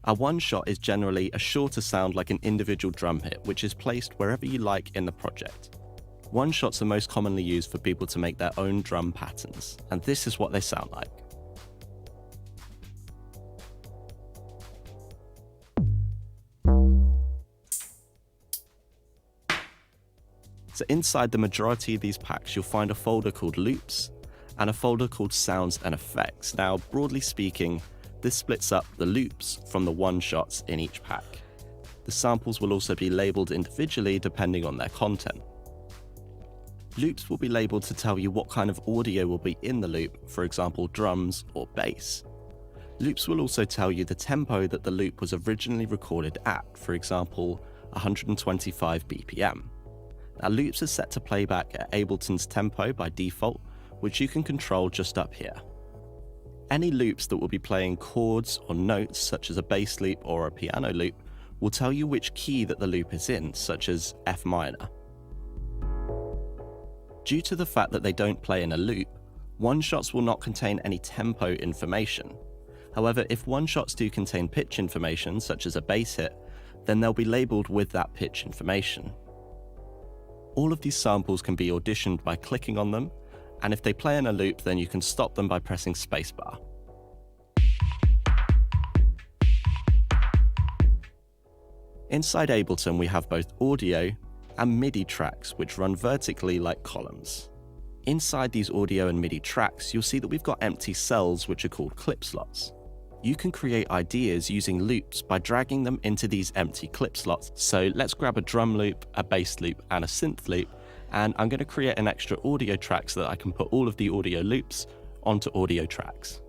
A one-shot is generally a shorter sound like an individual drum hit, which is placed wherever you like in the project. One-shots are most commonly used for people to make their own drum patterns, and this is what they sound like. So inside the majority of these packs, you'll find a folder called Loops and a folder called Sounds and Effects. Now, broadly speaking, this splits up the loops from the one-shots in each pack. The samples will also be labeled individually depending on their content. Loops will be labeled to tell you what kind of audio will be in the loop, for example, drums or bass. Loops will also tell you the tempo that the loop was originally recorded at, for example, 125 BPM. Now, loops are set to playback at Ableton's tempo by default, which you can control just up here. Any loops that will be playing chords or notes, such as a bass loop or a piano loop, will tell you which key that the loop is in, such as F minor. Due to the fact that they don't play in a loop, one-shots will not contain any tempo information. However, if one-shots do contain pitch information, such as a bass hit, then they'll be labeled with that pitch information. All of these samples can be auditioned by clicking on them, and if they play in a loop, then you can stop them by pressing spacebar. Inside Ableton, we have both audio and MIDI tracks, which run vertically like columns. Inside these audio and MIDI tracks, you'll see that we've got empty cells, which are called clip slots. You can create ideas using loops by dragging them into these empty clip slots. So let's grab a drum loop, a bass loop, and a synth loop, and I'm going to create an extra audio track so that I can put all of the audio loops onto audio tracks.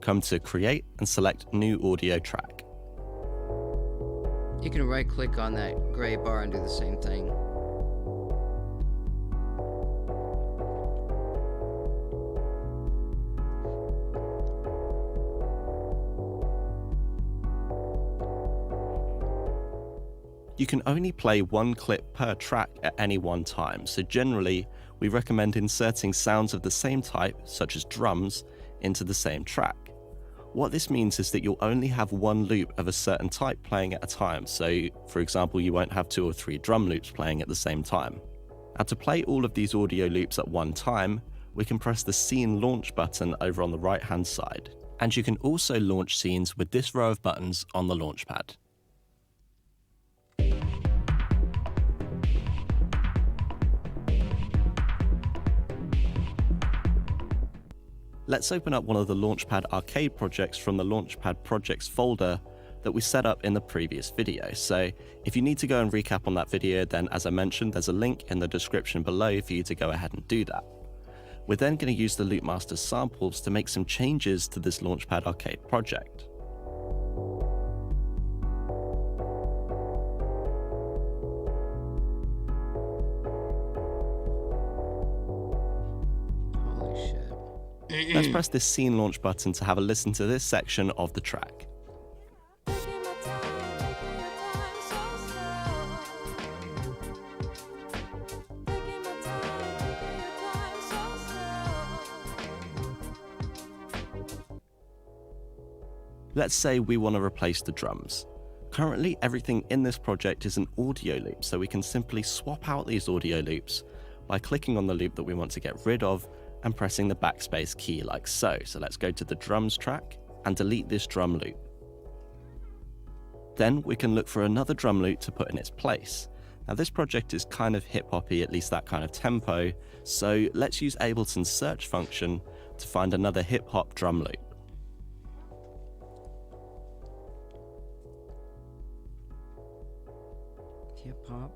Come to Create and select New Audio Track. You can right click on that gray bar and do the same thing. You can only play one clip per track at any one time, so generally we recommend inserting sounds of the same type, such as drums, into the same track. What this means is that you'll only have one loop of a certain type playing at a time, so for example you won't have 2 or 3 drum loops playing at the same time. And to play all of these audio loops at one time, we can press the Scene Launch button over on the right hand side. And you can also launch scenes with this row of buttons on the launchpad. Let's open up one of the Launchpad arcade projects from the Launchpad projects folder that we set up in the previous video. So if you need to go and recap on that video, then as I mentioned, there's a link in the description below for you to go ahead and do that. We're then going to use the Loopmaster samples to make some changes to this Launchpad arcade project. Let's press this Scene Launch button to have a listen to this section of the track. Let's say we want to replace the drums. Currently, everything in this project is an audio loop, so we can simply swap out these audio loops by clicking on the loop that we want to get rid of and pressing the backspace key like so. So let's go to the drums track and delete this drum loop. Then we can look for another drum loop to put in its place. Now this project is kind of hip-hoppy, at least that kind of tempo, so let's use Ableton's search function to find another hip-hop drum loop. Hip-hop.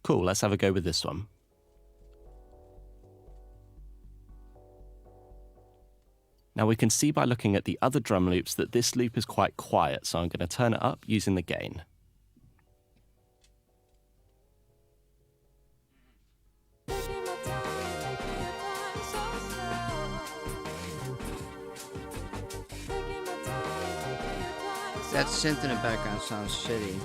Cool, let's have a go with this one. Now we can see by looking at the other drum loops that this loop is quite quiet, so I'm going to turn it up using the gain. That synth in the background sounds shitty.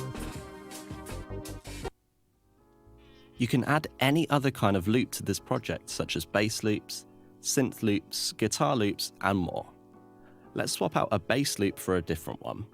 You can add any other kind of loop to this project, such as bass loops, synth loops, guitar loops, and more. Let's swap out a bass loop for a different one.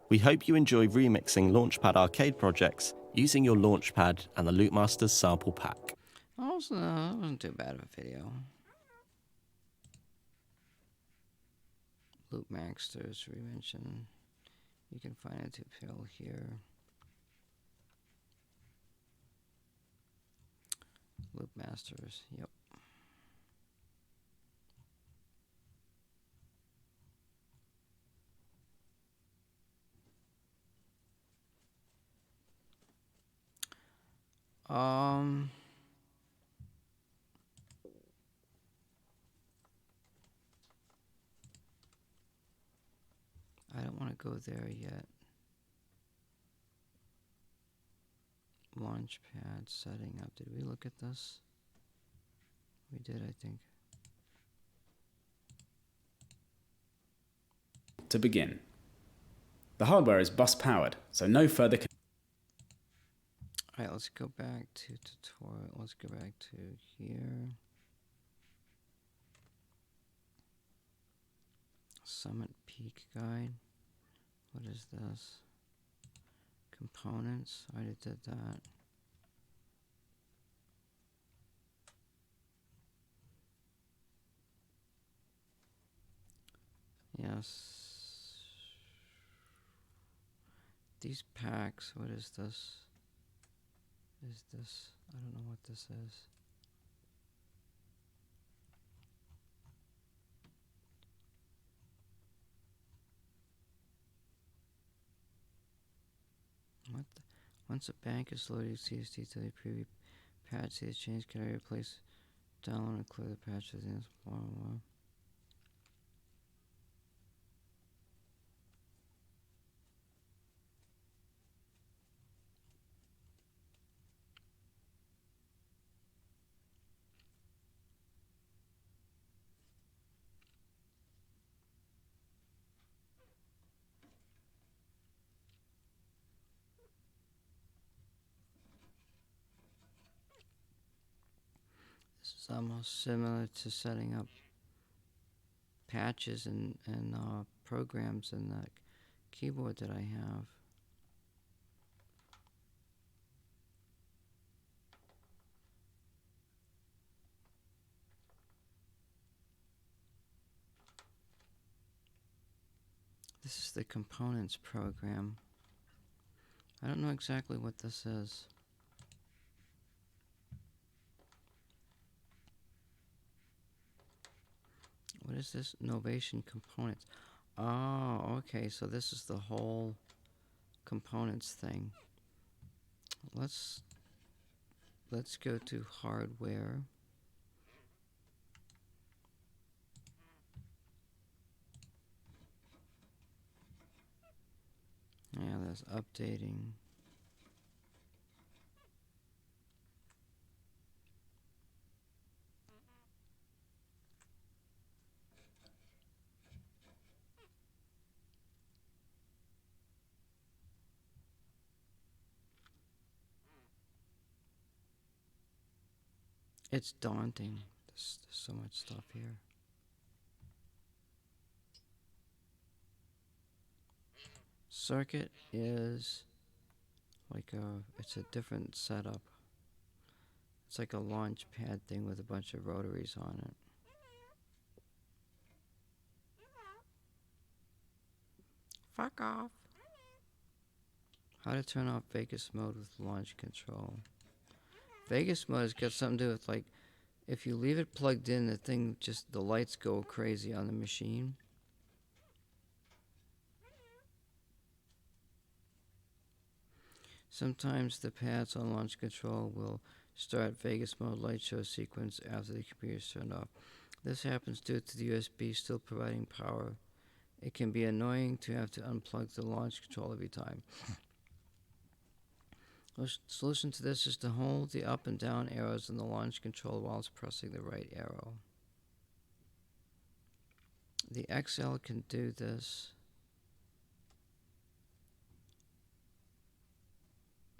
We hope you enjoy remixing Launchpad arcade projects using your Launchpad and the Loopmasters sample pack. Also, that wasn't too bad of a video. Loopmasters remention. You can find a tutorial here. Loopmasters, yep. I don't want to go there yet. Launchpad setting up. Did we look at this? We did, I think. To begin. The hardware is bus powered, so no further. Alright, let's go back to tutorial. Let's go back to here. Summit Peak Guide. What is this? Components. I already did that. Yes. These packs. What is this? Is this? I don't know what this is. What the? Once a bank is loaded, CST to the preview patch, these change can I replace, download and clear the patch within this blah blah blah. This is almost similar to setting up patches and programs in the keyboard that I have. This is the components program. I don't know exactly what this is. What is this? Novation components. Oh, okay. So this is the whole components thing. Let's go to hardware. Yeah, there's updating. It's daunting. There's so much stuff here. Circuit is like it's a different setup. It's like a launch pad thing with a bunch of rotaries on it. Fuck off. How to turn off Vegas mode with launch control. Vegas mode has got something to do with, like, if you leave it plugged in, the lights go crazy on the machine. Sometimes the pads on launch control will start Vegas mode light show sequence after the computer is turned off. This happens due to the USB still providing power. It can be annoying to have to unplug the launch control every time. The solution to this is to hold the up and down arrows in the launch control whilst pressing the right arrow. The XL can do this.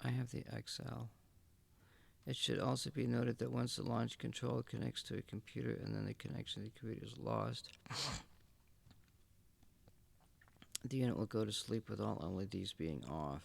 I have the XL. It should also be noted that once the launch control connects to a computer and then the connection to the computer is lost, the unit will go to sleep with all LEDs being off.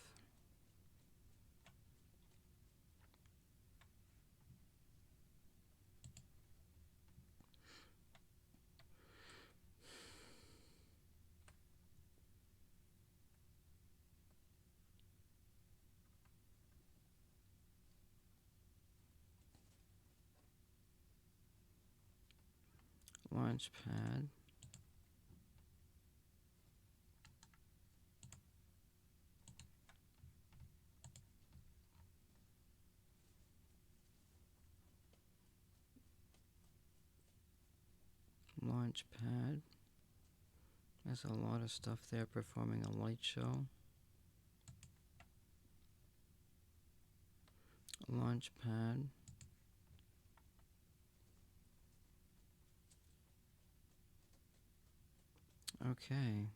Launch pad. Launch pad. There's a lot of stuff there performing a light show. Launch pad. Okay.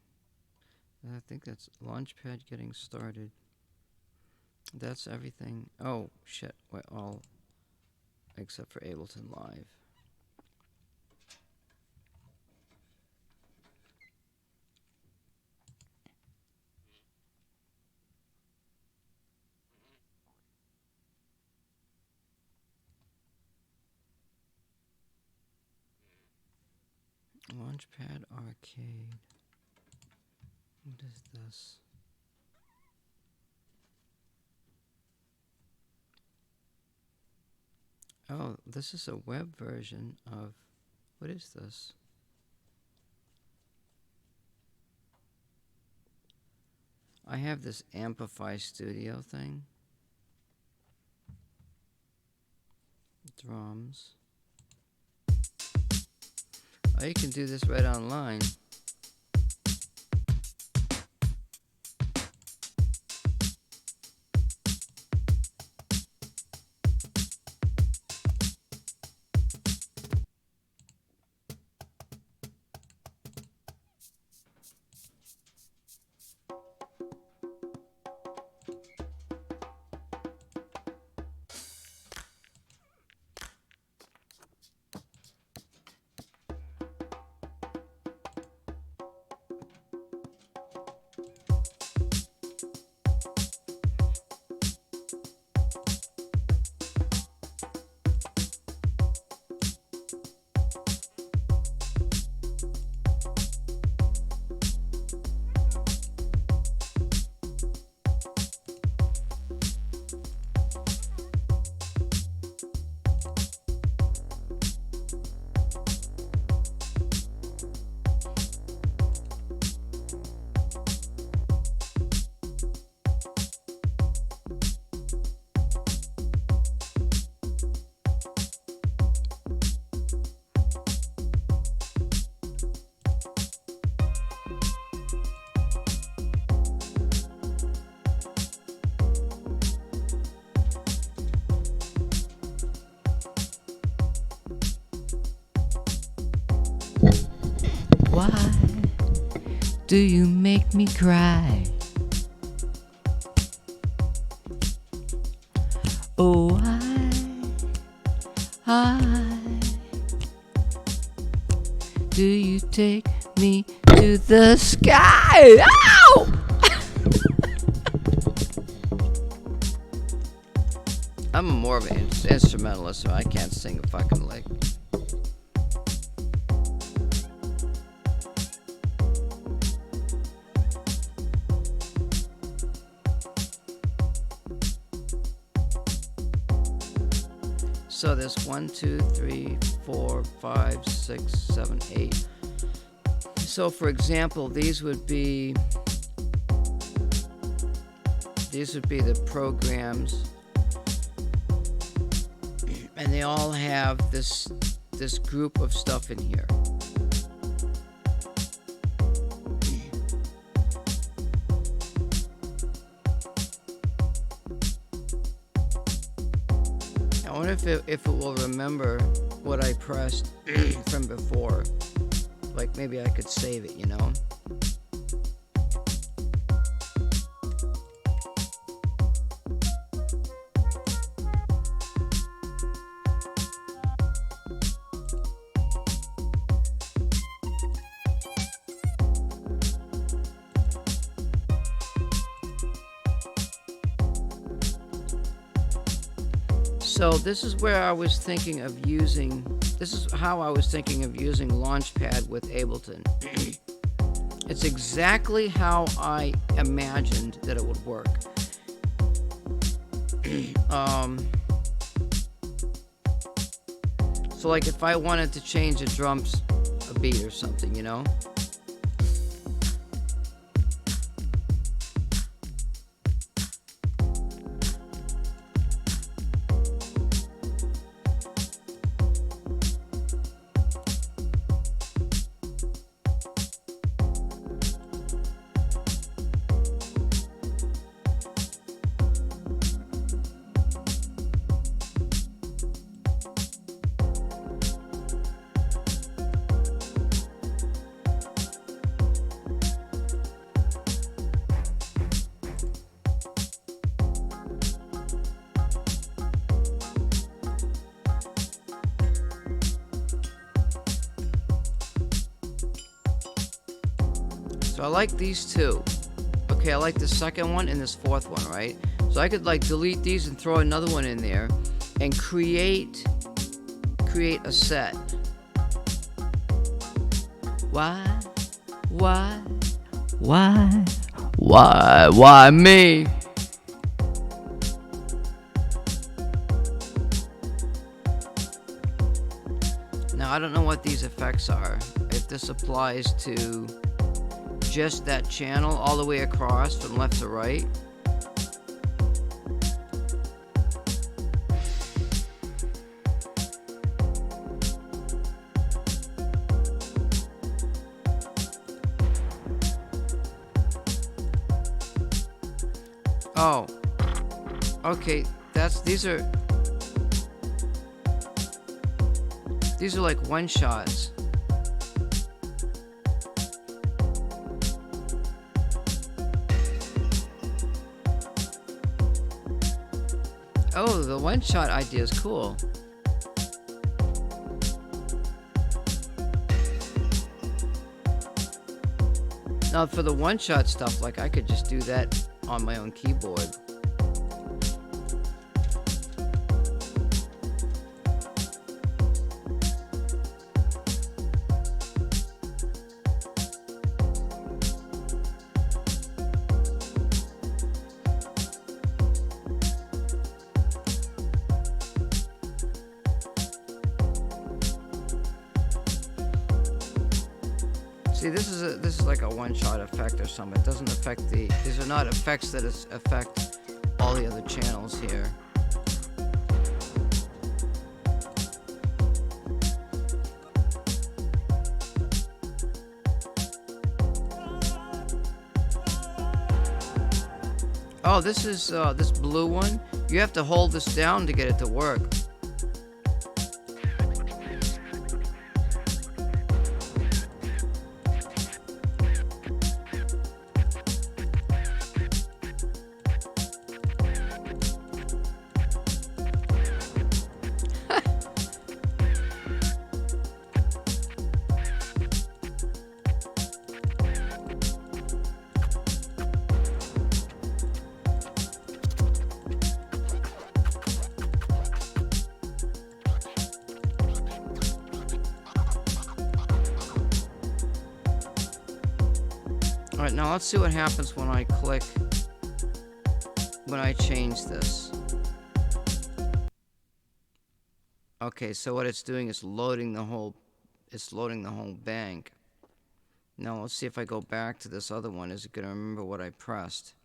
I think that's Launchpad getting started. That's everything. Oh, shit. We're all except for Ableton Live. Launchpad Arcade. What is this? Oh, this is a web version of... What is this? I have this Amplify Studio thing. Drums. Oh, you can do this right online. Why do you make me cry? Oh, why do you take me to the sky? Ow! I'm more of an instrumentalist, so I can't sing a fucking lick. So there's 1, 2, 3, 4, 5, 6, 7, 8. So for example, these would be These would be the programs, and they all have this group of stuff in here. I wonder if it will remember what I pressed from before. Like maybe I could save it, you know? So this is where I was thinking of using, this is how I was thinking of using Launchpad with Ableton. It's exactly how I imagined that it would work. So like if I wanted to change the drums a beat or something, you know? So I like these two. Okay, I like the second one and this fourth one, right? So I could like delete these and throw another one in there and create a set. Why me? Now I don't know what these effects are. If this applies to just that channel all the way across from left to right. Oh, okay, these are like one shots. Oh, the one-shot idea is cool. Now, for the one-shot stuff, like I could just do that on my own keyboard. See, this is like a one-shot effect or something. It doesn't affect these are not effects that affect all the other channels here. Oh, this is this blue one. You have to hold this down to get it to work. Alright, now let's see what happens when I change this. Okay, so what it's doing is loading the whole bank. Now let's see if I go back to this other one, is it going to remember what I pressed?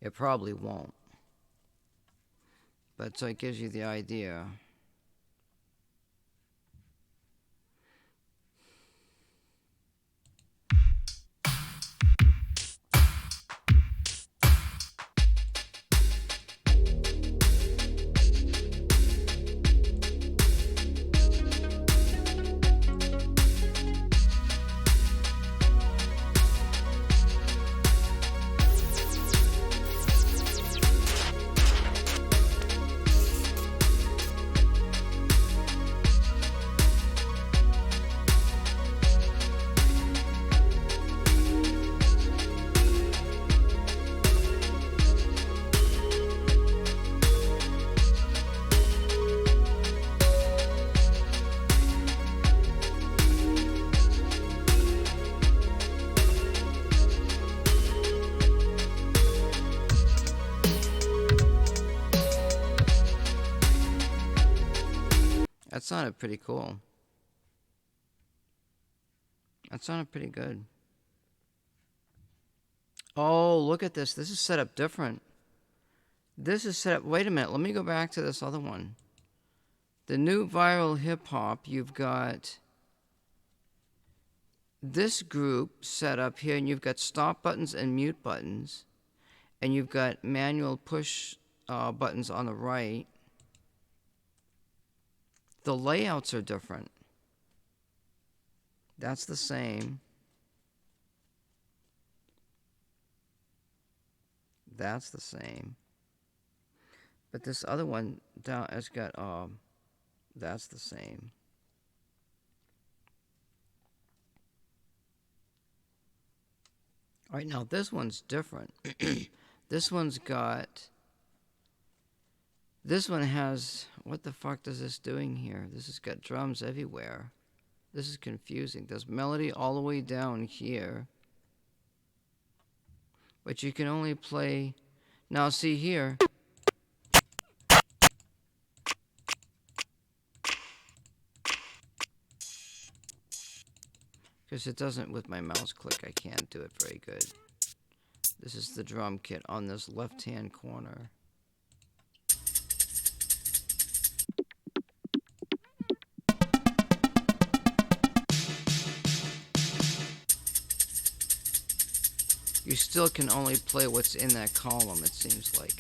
It probably won't. But so it gives you the idea. That sounded pretty cool. That sounded pretty good. Oh, look at this. This is set up different. This is set up. Wait a minute. Let me go back to this other one. The new viral hip hop, you've got this group set up here, and you've got stop buttons and mute buttons, and you've got manual push buttons on the right. The layouts are different. That's the same. That's the same. But this other one down has got that's the same. All right, now this one's different. This one has, what the fuck is this doing here? This has got drums everywhere. This is confusing. There's melody all the way down here. But you can only play, now see here. Because it doesn't, with my mouse click, I can't do it very good. This is the drum kit on this left-hand corner. You still can only play what's in that column, it seems like.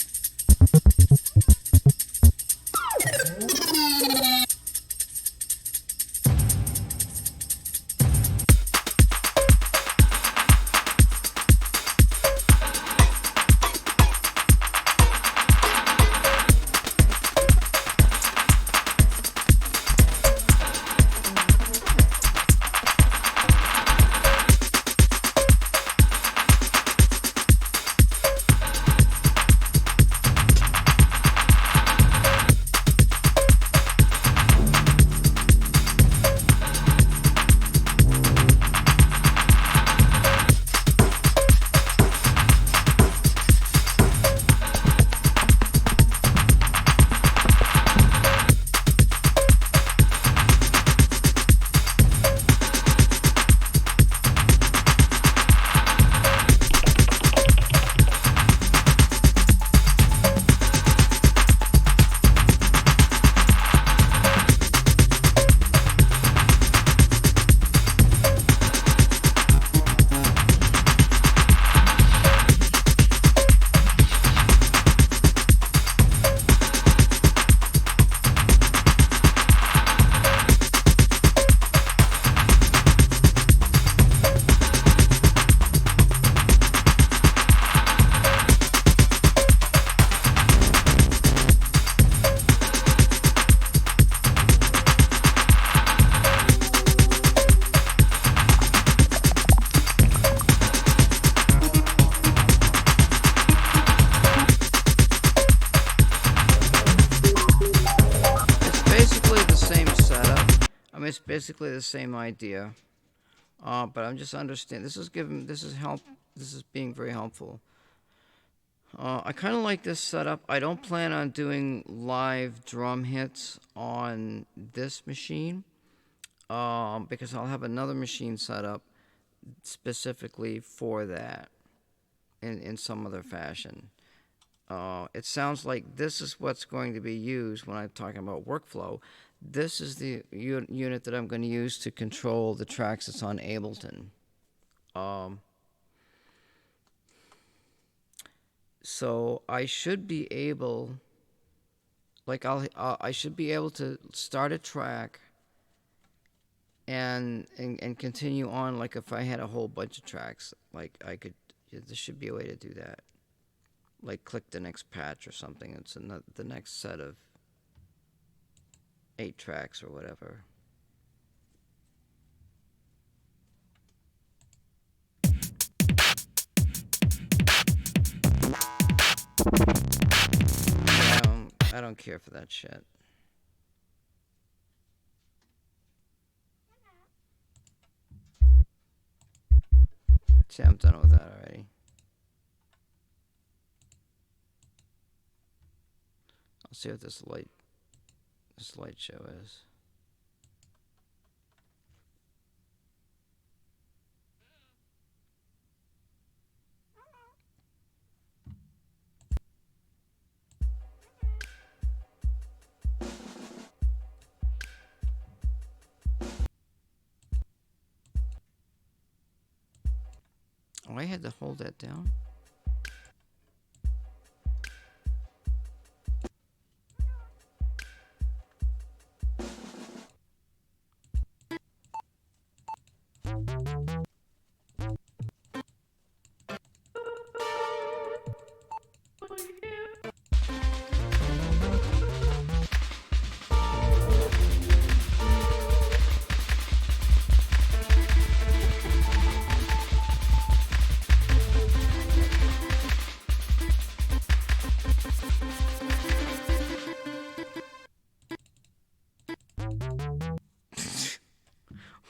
It's basically the same idea, but I'm just understanding. This is being very helpful. I kind of like this setup. I don't plan on doing live drum hits on this machine because I'll have another machine set up specifically for that. in some other fashion. It sounds like this is what's going to be used when I'm talking about workflow. This is the unit that I'm going to use to control the tracks that's on Ableton. So I should be able, like I should be able to start a track and continue on, like if I had a whole bunch of tracks, like I could. There should be a way to do that. Like click the next patch or something. It's the next set of 8 tracks or whatever. I don't care for that shit. See, I'm done with that already. I'll see what this light show is. Oh, I had to hold that down.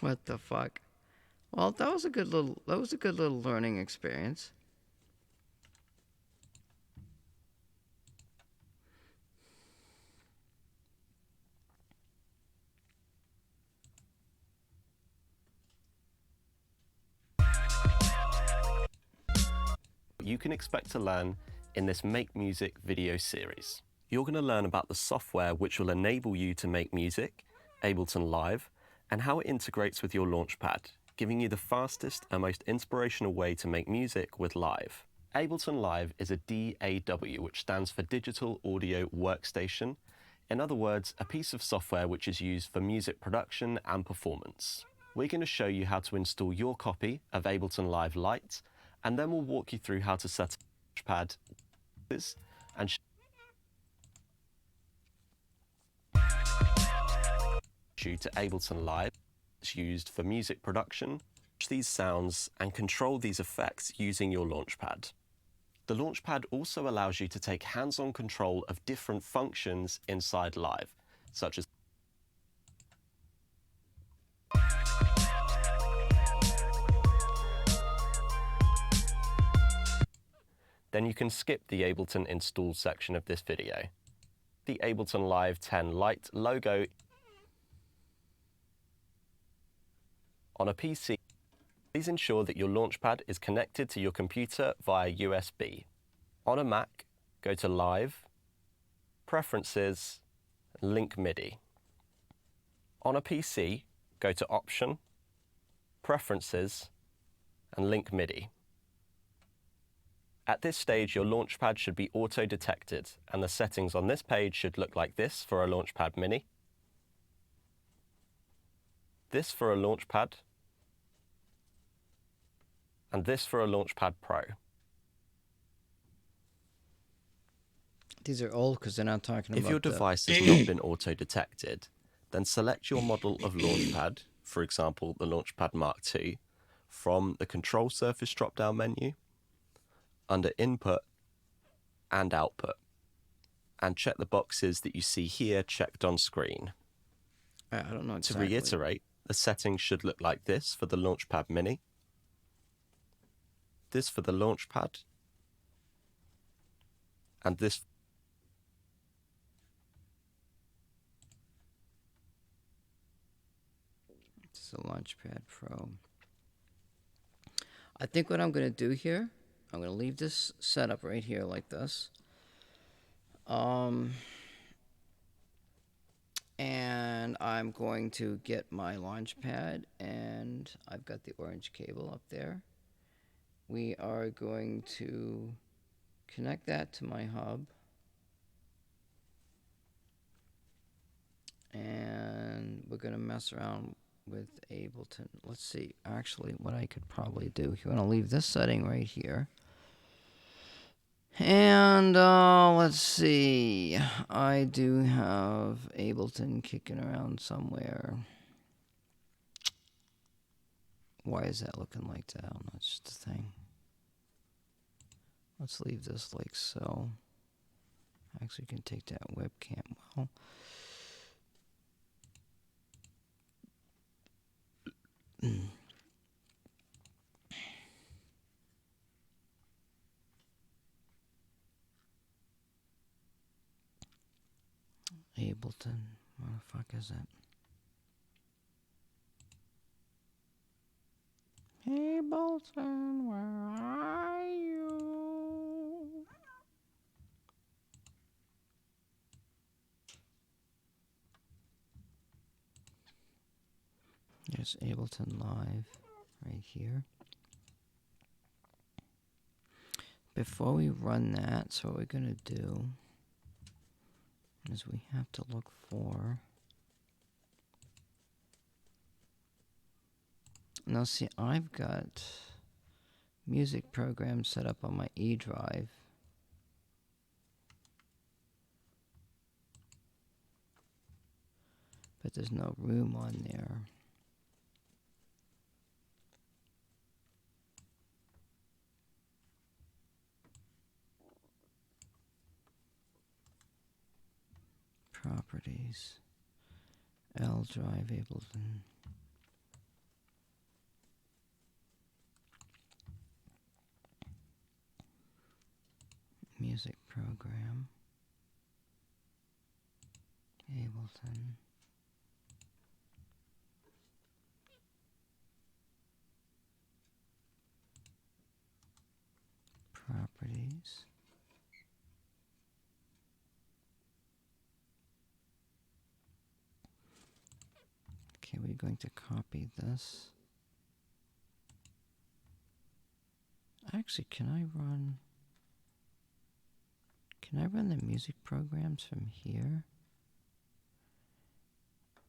What the fuck? Well, that was a good little learning experience. You can expect to learn in this Make Music video series. You're going to learn about the software which will enable you to make music, Ableton Live, and how it integrates with your Launchpad, giving you the fastest and most inspirational way to make music with Live. Ableton Live is a DAW, which stands for Digital Audio Workstation. In other words, a piece of software which is used for music production and performance. We're going to show you how to install your copy of Ableton Live Lite, and then we'll walk you through how to set up Launchpad and you to Ableton Live. It's used for music production, these sounds, and control these effects using your Launchpad. The Launchpad also allows you to take hands-on control of different functions inside Live, such as then you can skip the Ableton install section of this video. The Ableton Live 10 Lite logo on a PC. Please ensure that your Launchpad is connected to your computer via USB. On a Mac, go to Live, Preferences, Link MIDI. On a PC, go to Option, Preferences, and Link MIDI. At this stage, your Launchpad should be auto-detected, and the settings on this page should look like this for a Launchpad Mini, this for a Launchpad, and this for a Launchpad Pro. These are old because they're not talking about. If your device has not been auto-detected, then select your model of Launchpad, for example, the Launchpad Mark II, from the Control Surface drop-down menu, under Input and Output, and check the boxes that you see here checked on screen. I don't know exactly. To reiterate, the settings should look like this for the Launchpad Mini, this for the Launchpad, and this. It's a Launchpad Pro. I think what I'm going to do here I'm going to leave this setup right here like this. And I'm going to get my launch pad, and I've got the orange cable up there. We are going to connect that to my hub. And we're going to mess around with Ableton. Let's see, actually, what I could probably do. You want to leave this setting right here. And let's see. I do have Ableton kicking around somewhere. Why is that looking like that? I don't know. It's just a thing. Let's leave this like so. Actually, can take that webcam. Well, Ableton. What the fuck is it? Ableton, where are you? There's Ableton Live right here. Before we run that, so what we're going to do is we have to look for... Now see, I've got music programs set up on my E drive. But there's no room on there. Properties. L drive Ableton. Music program. Ableton. Properties. Okay, we're going to copy this. Actually, can I run the music programs from here?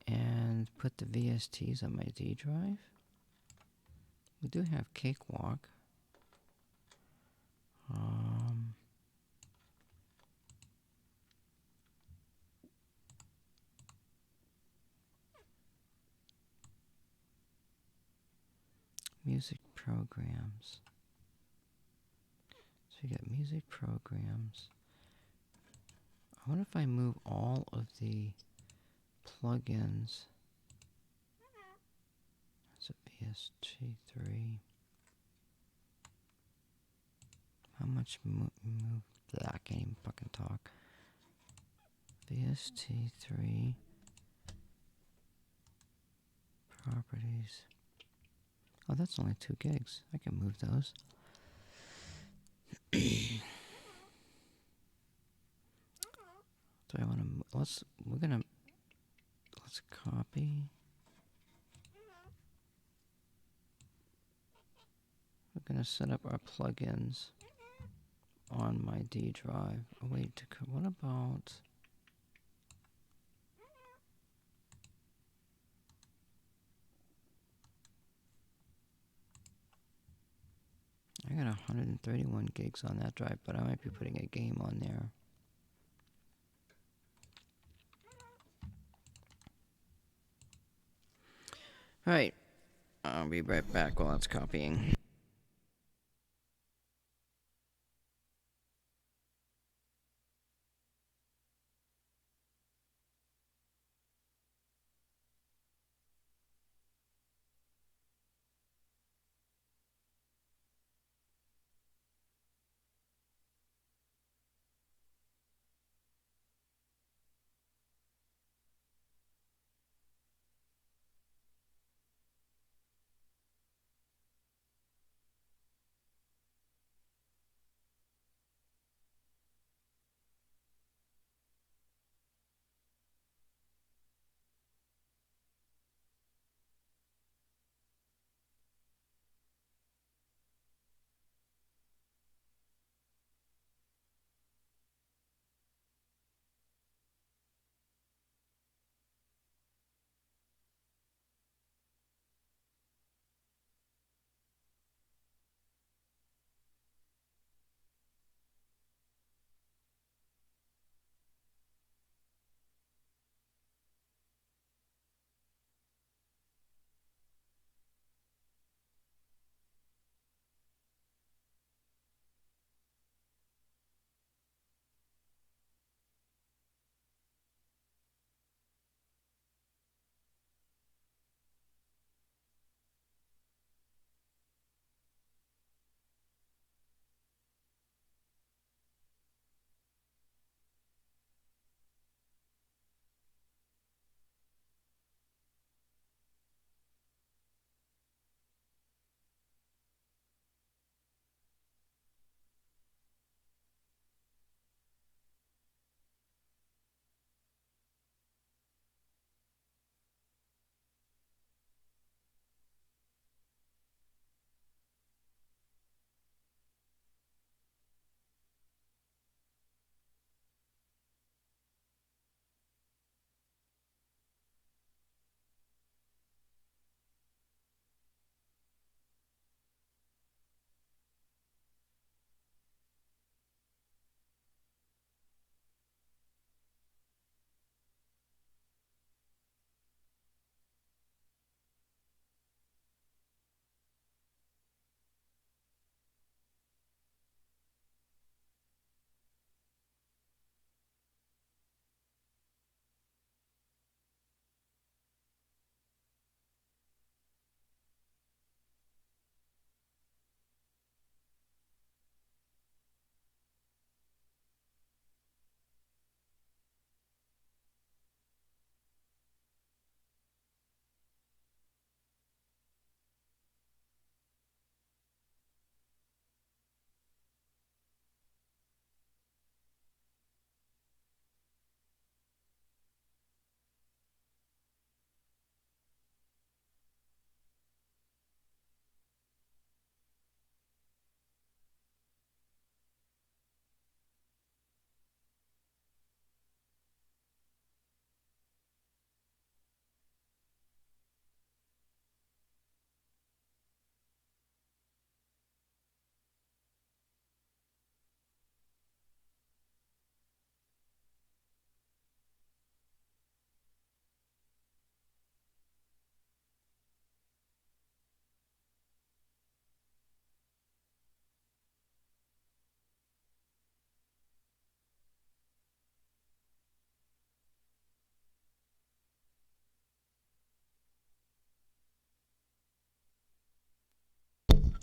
And put the VSTs on my D drive? We do have Cakewalk. Music programs. So you got music programs. I wonder if I move all of the plugins. That's a VST3. How much move? I can't even fucking talk. VST3 properties. Oh, that's only 2 gigs. I can move those. Do I want to? Let's copy. We're gonna set up our plugins on my D drive. Oh wait, what about? I got 131 gigs on that drive, but I might be putting a game on there. Alright, I'll be right back while it's copying.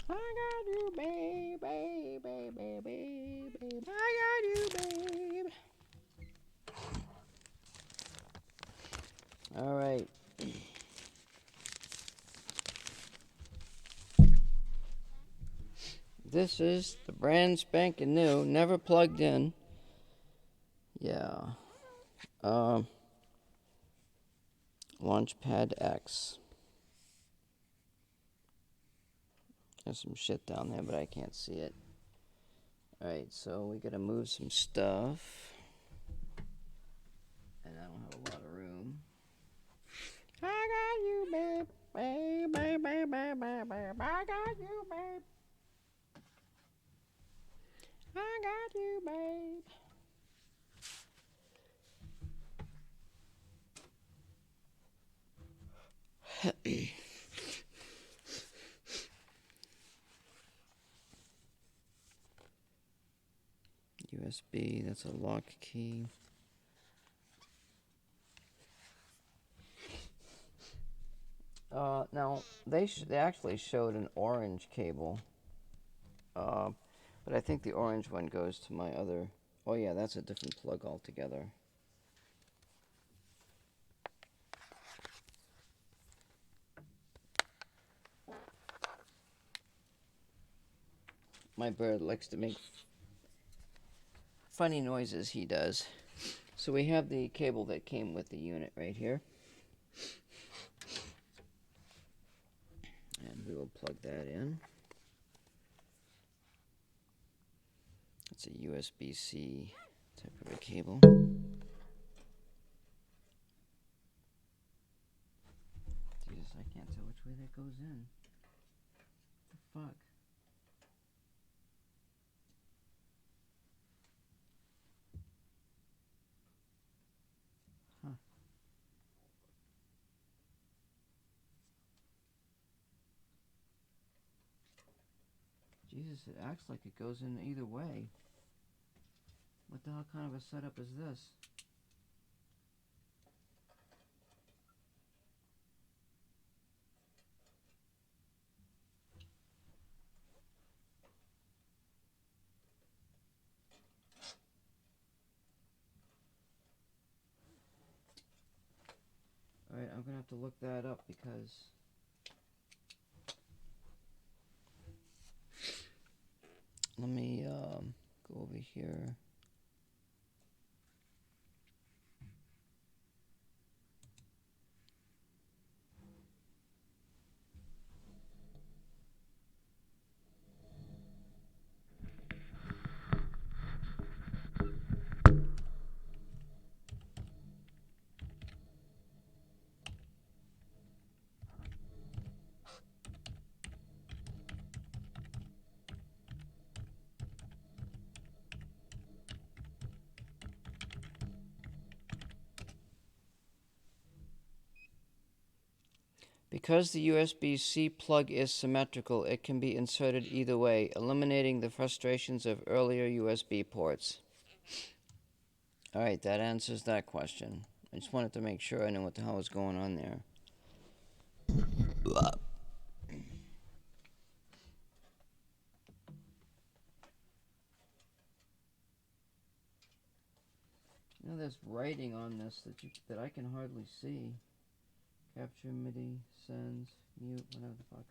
I got you, babe, babe, babe, babe, babe, babe. I got you, babe. All right. This is the brand spanking new, never plugged in. Yeah. Launchpad X. There's some shit down there, but I can't see it. Alright, so we gotta move some stuff. And I don't have a lot of room. I got you, babe. Babe, babe, babe, babe, babe, babe. I got you, babe. I got you, babe. USB, that's a lock key. Now they actually showed an orange cable, but I think the orange one goes to my other. Oh yeah, that's a different plug altogether. My bird likes to make funny noises, he does. So we have the cable that came with the unit right here. And we will plug that in. It's a USB-C type of a cable. Jesus, I can't tell which way that goes in. What the fuck? Jesus, it acts like it goes in either way. What the hell kind of a setup is this? Alright, I'm gonna have to look that up because let me go over here. Because the USB-C plug is symmetrical, it can be inserted either way, eliminating the frustrations of earlier USB ports. Alright, that answers that question. I just wanted to make sure I knew what the hell was going on there. You know, there's writing on this that I can hardly see. Capture, MIDI, sends, mute, whatever the fuck.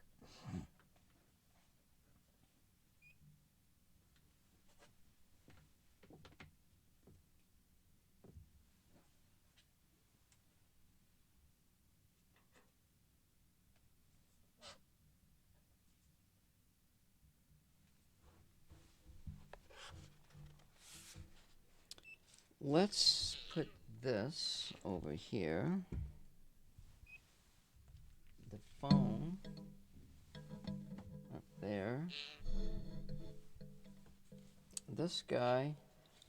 Let's put this over here. The phone up there. This guy,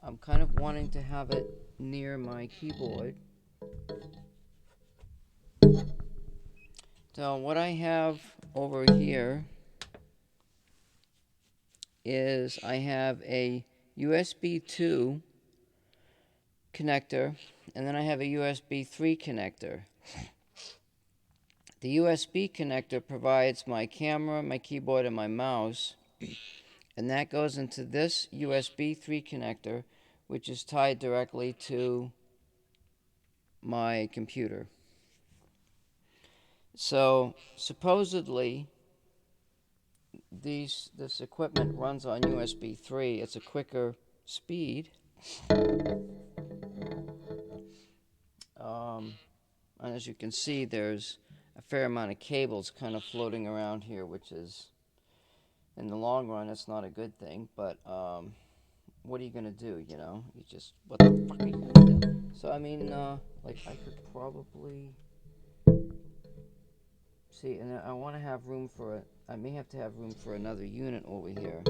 I'm kind of wanting to have it near my keyboard. So what I have over here is I have a USB 2 connector, and then I have a USB 3 connector. The USB connector provides my camera, my keyboard, and my mouse, and that goes into this USB 3 connector, which is tied directly to my computer. So supposedly this equipment runs on USB 3. It's a quicker speed. And as you can see, there's a fair amount of cables kind of floating around here, which is, in the long run, it's not a good thing. But what are you gonna do? You know, you just, what the fuck are you gonna do? So I mean, like, I could probably see, and I want to have room for I may have to have room for another unit over here.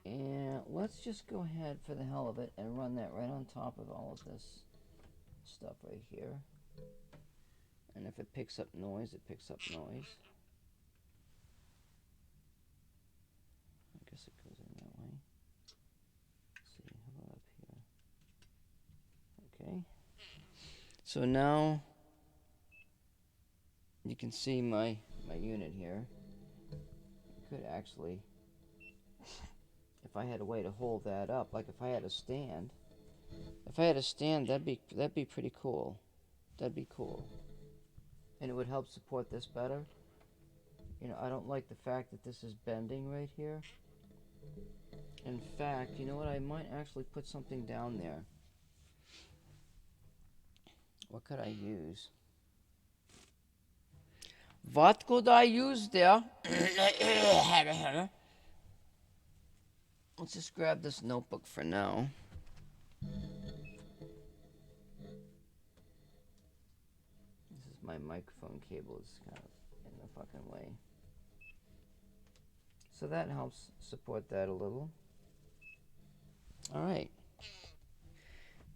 And let's just go ahead for the hell of it and run that right on top of all of this stuff right here. And if it picks up noise, it picks up noise. I guess it goes in that way. Let's see, how about up here? Okay. So now you can see my unit here. I could actually, if I had a way to hold that up, like if I had a stand, that'd be pretty cool. That'd be cool. And it would help support this better. You know, I don't like the fact that this is bending right here. In fact, you know what? I might actually put something down there. What could I use? What could I use there? Let's just grab this notebook for now. This is my microphone cable. It's kind of in the fucking way. So that helps support that a little. All right.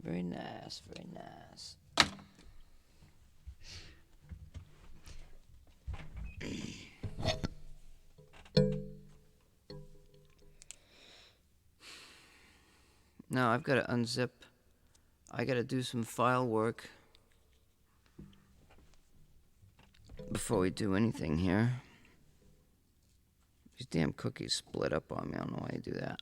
Very nice, very nice. Now I've got to unzip. I got to do some file work before we do anything here. These damn cookies split up on me. I don't know why I do that.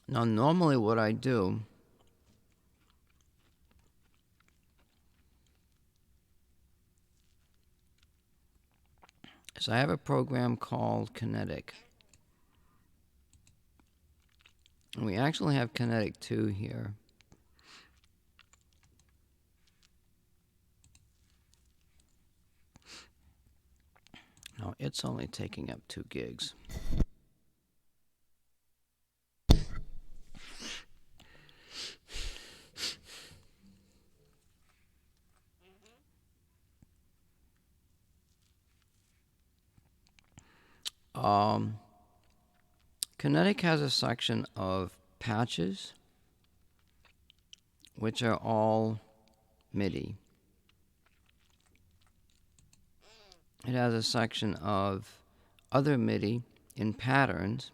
Now, normally what I do is I have a program called Kinetic. And we actually have Kinetic 2 here. Now, it's only taking up 2 gigs. Kinetic has a section of patches, which are all MIDI. It has a section of other MIDI in patterns,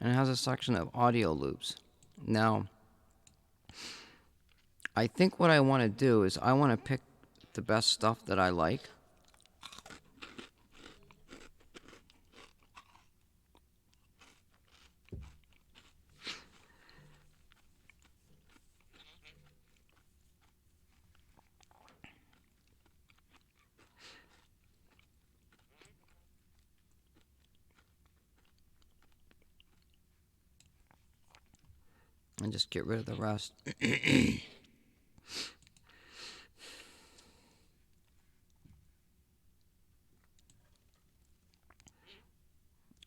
and it has a section of audio loops. Now, I think what I want to do is I want to pick the best stuff that I like. And just get rid of the rest.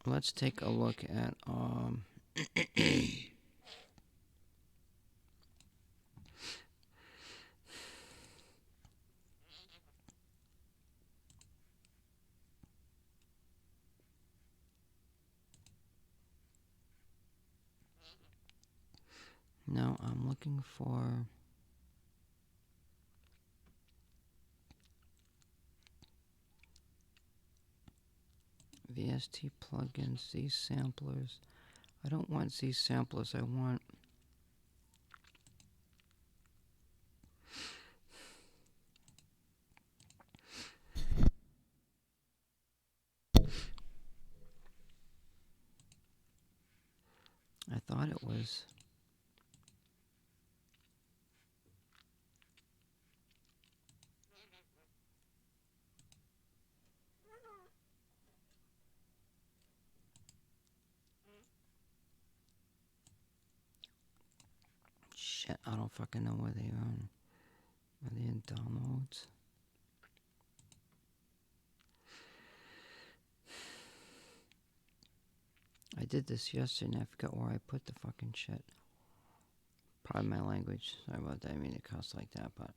Let's take a look at No, I'm looking for VST plugins, Z samplers. I don't want Z samplers, I want I thought it was shit, I don't fucking know where they are. Are they in downloads? I did this yesterday and I forgot where I put the fucking shit. Pardon my language. Sorry about that. I mean it costs like that, but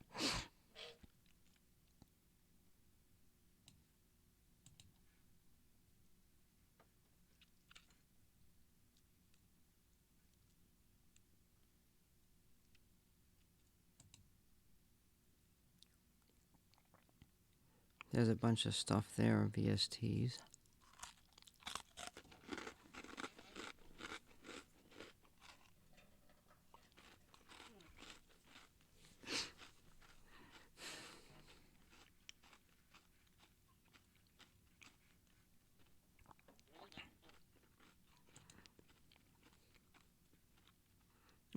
there's a bunch of stuff there, VSTs.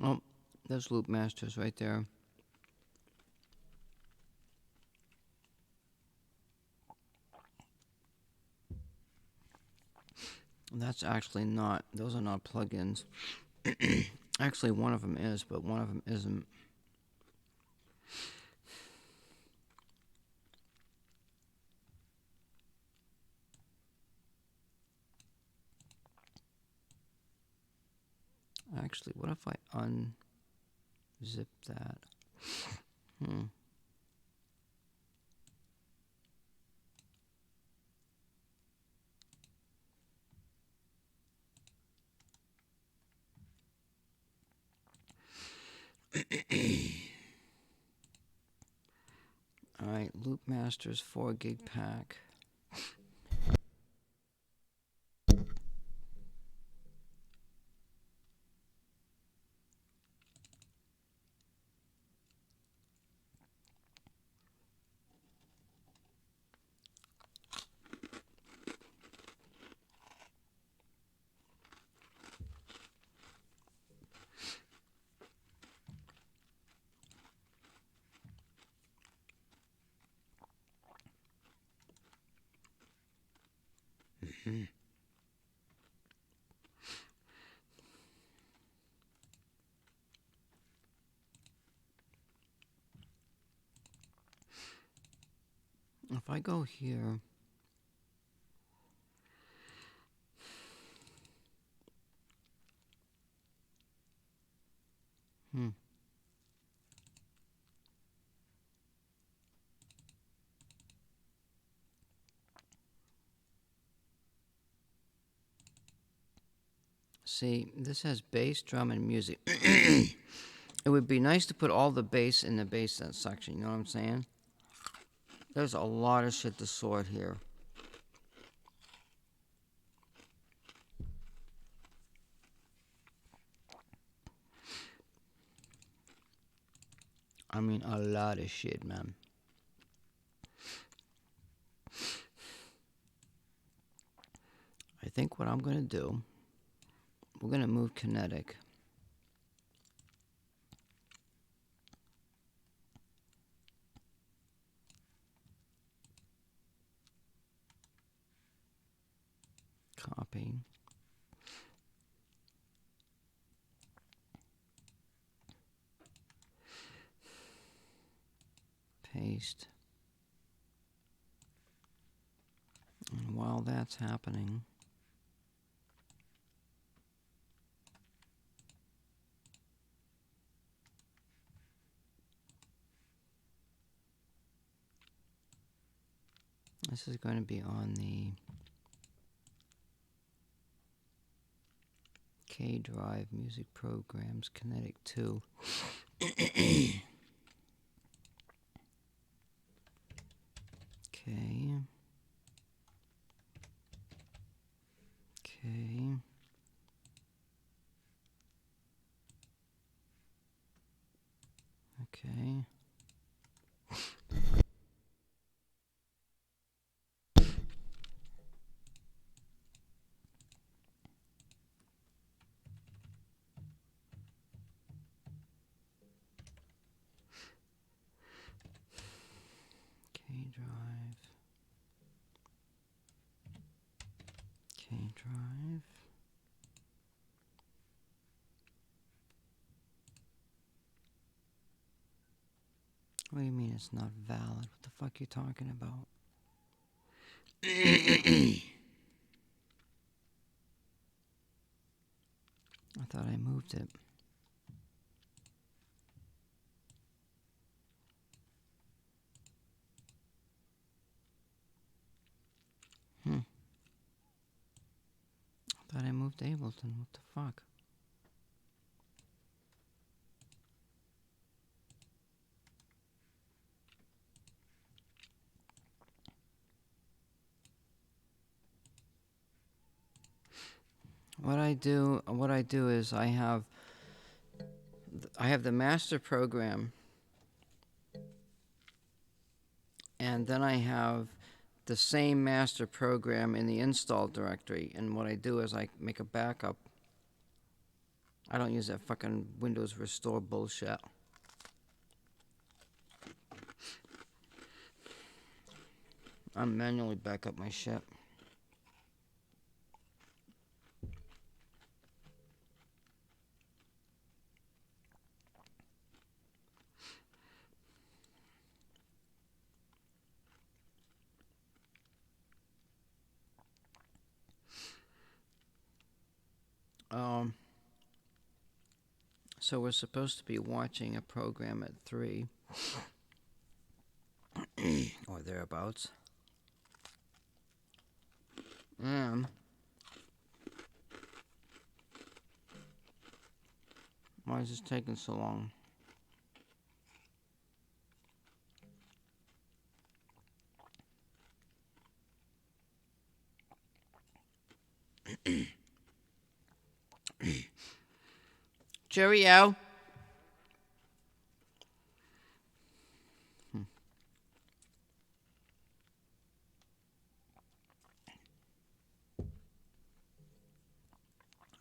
Oh, there's Loop Masters right there. That's actually not, those are not plugins. Actually, one of them is, but one of them isn't. Actually, what if I unzip that? Alright, Loop Masters 4 gig pack. If I go here, see, this has bass, drum, and music. It would be nice to put all the bass in the bass section, you know what I'm saying? There's a lot of shit to sort here. I mean, a lot of shit, man. I think what I'm gonna do, we're gonna move kinetic. Copy. Paste. And while that's happening, this is going to be on the K drive, music programs, Kinetic 2. Okay. Okay. Okay. K drive. K drive. What do you mean it's not valid? What the fuck are you talking about? I thought I moved it. I thought I moved Ableton. What the fuck? What I do is I have the master program, and then I have the same master program in the install directory. And what I do is I make a backup. I don't use that fucking Windows restore bullshit. I manually back up my shit. So we're supposed to be watching a program at 3 or thereabouts. Why is this taking so long? Cheerio.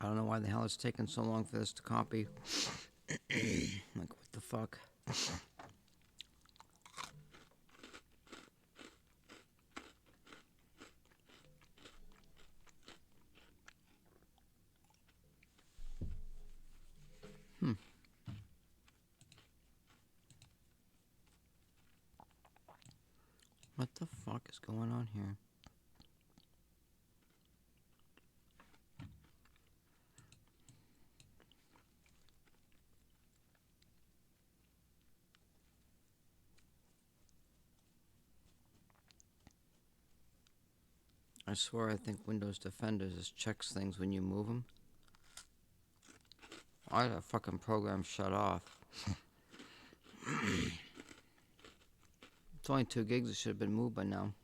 I don't know why the hell it's taking so long for this to copy. Like, what the fuck? What the fuck is going on here? I swear I think Windows Defender just checks things when you move them. Why did that fucking program shut off? It's only 2 gigs. It should have been moved by now.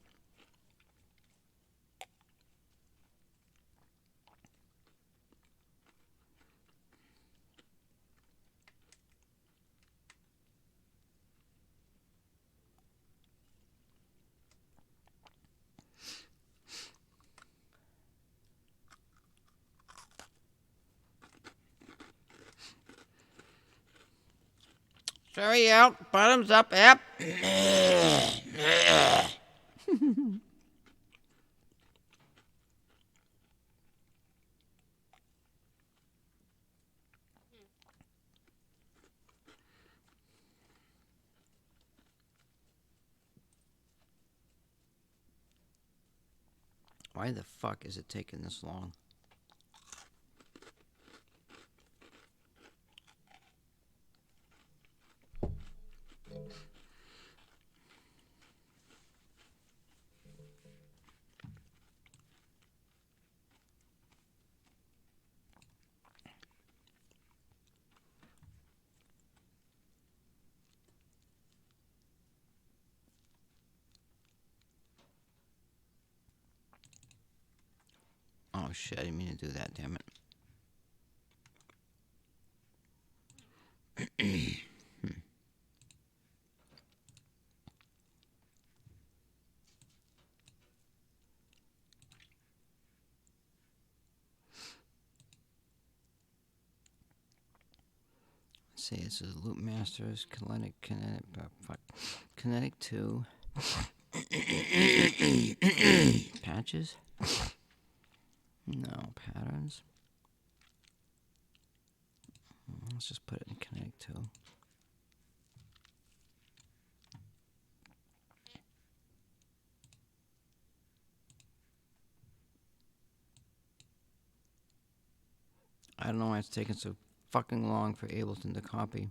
Sorry, out. Bottoms up, app. Why the fuck is it taking this long? shit, I didn't mean to do that, damn it. Let's see, this is Loop Masters, Kinetic 2. Patches? No, patterns. Let's just put it in Kinetic 2. I don't know why it's taking so fucking long for Ableton to copy.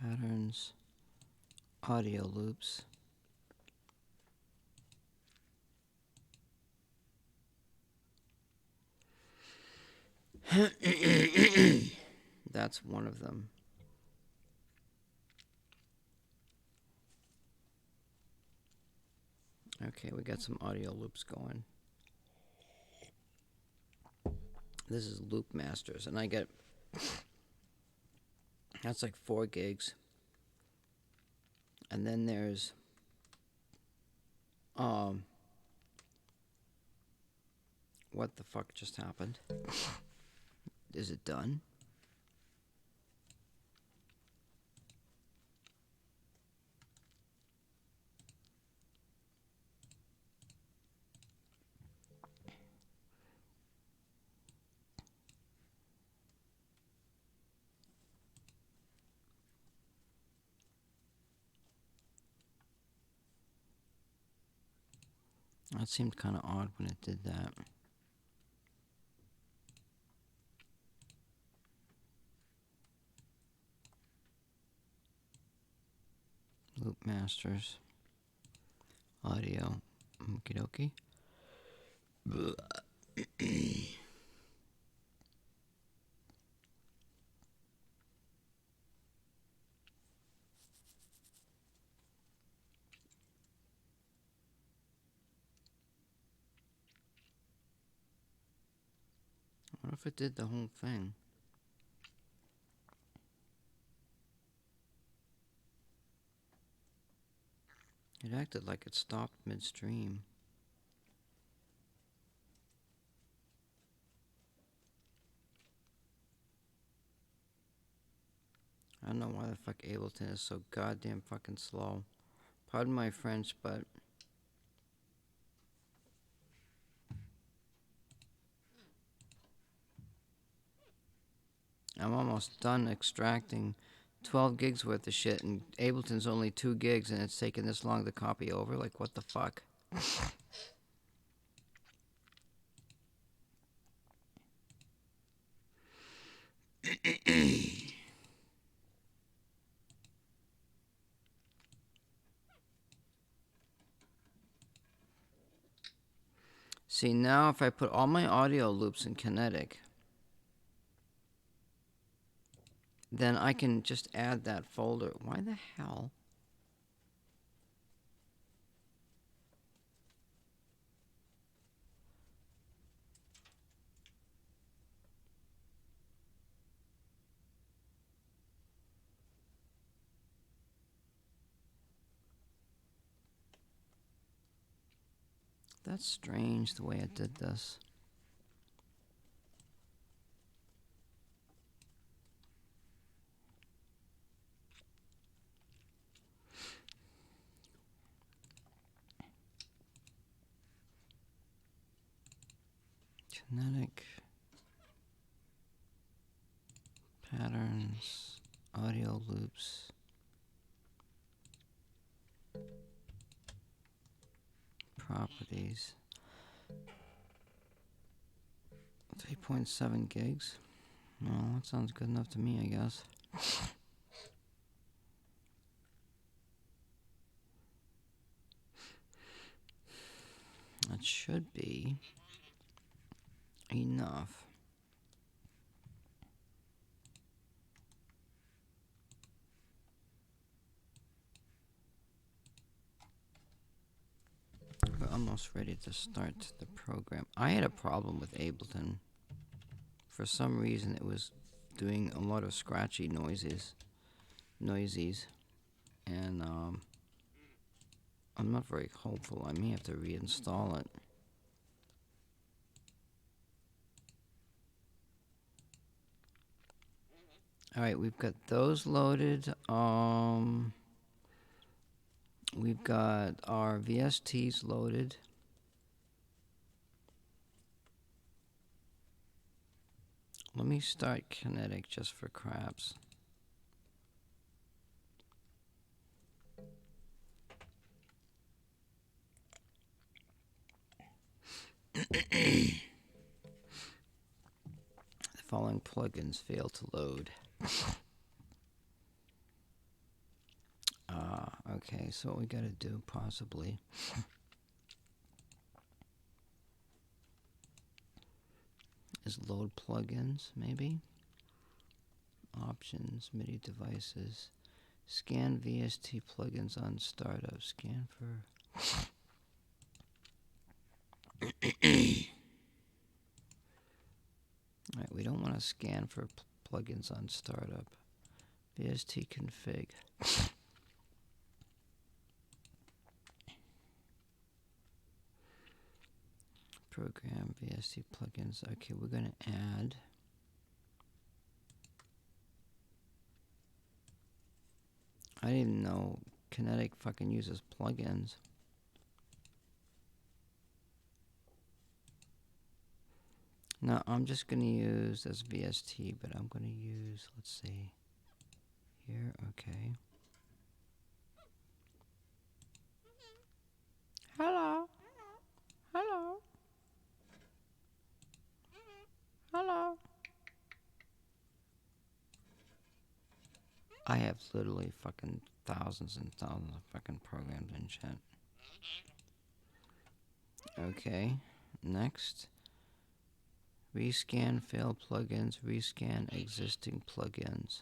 Patterns, audio loops. That's one of them. Okay, we got some audio loops going. This is Loop Masters, and I get, that's like 4 gigs. And then there's what the fuck just happened? Is it done? That seemed kind of odd when it did that. Loop Masters. Audio. Okie dokie. What if it did the whole thing? It acted like it stopped midstream. I don't know why the fuck Ableton is so goddamn fucking slow. Pardon my French, but I'm almost done extracting 12 gigs worth of shit, and Ableton's only 2 gigs, and it's taking this long to copy over. Like, what the fuck? See, now if I put all my audio loops in Kinetic, then I can just add that folder. Why the hell? That's strange the way it did this. Kinetic patterns, audio loops, properties. 3.7 gigs. Well, that sounds good enough to me, I guess. That should be enough. almost ready to start the program. I had a problem with Ableton. For some reason, it was doing a lot of scratchy noises, and I'm not very hopeful. I may have to reinstall it. All right, we've got those loaded. We've got our VSTs loaded. Let me start Kinetic just for craps. The following plugins fail to load. Okay, so what we gotta do possibly is load plugins, maybe. Options, MIDI devices, scan VST plugins on startup, scan for. Alright, we don't want to scan for plugins on startup. VST config. Program VST plugins. Okay, we're going to add. I didn't even know Kinetic fucking uses plugins. No, I'm just going to use this VST, but I'm going to use, let's see, here, okay. Hello. Hello. Hello. I have literally fucking thousands and thousands of fucking programs in chat. Okay, next. Rescan failed plugins, rescan existing plugins.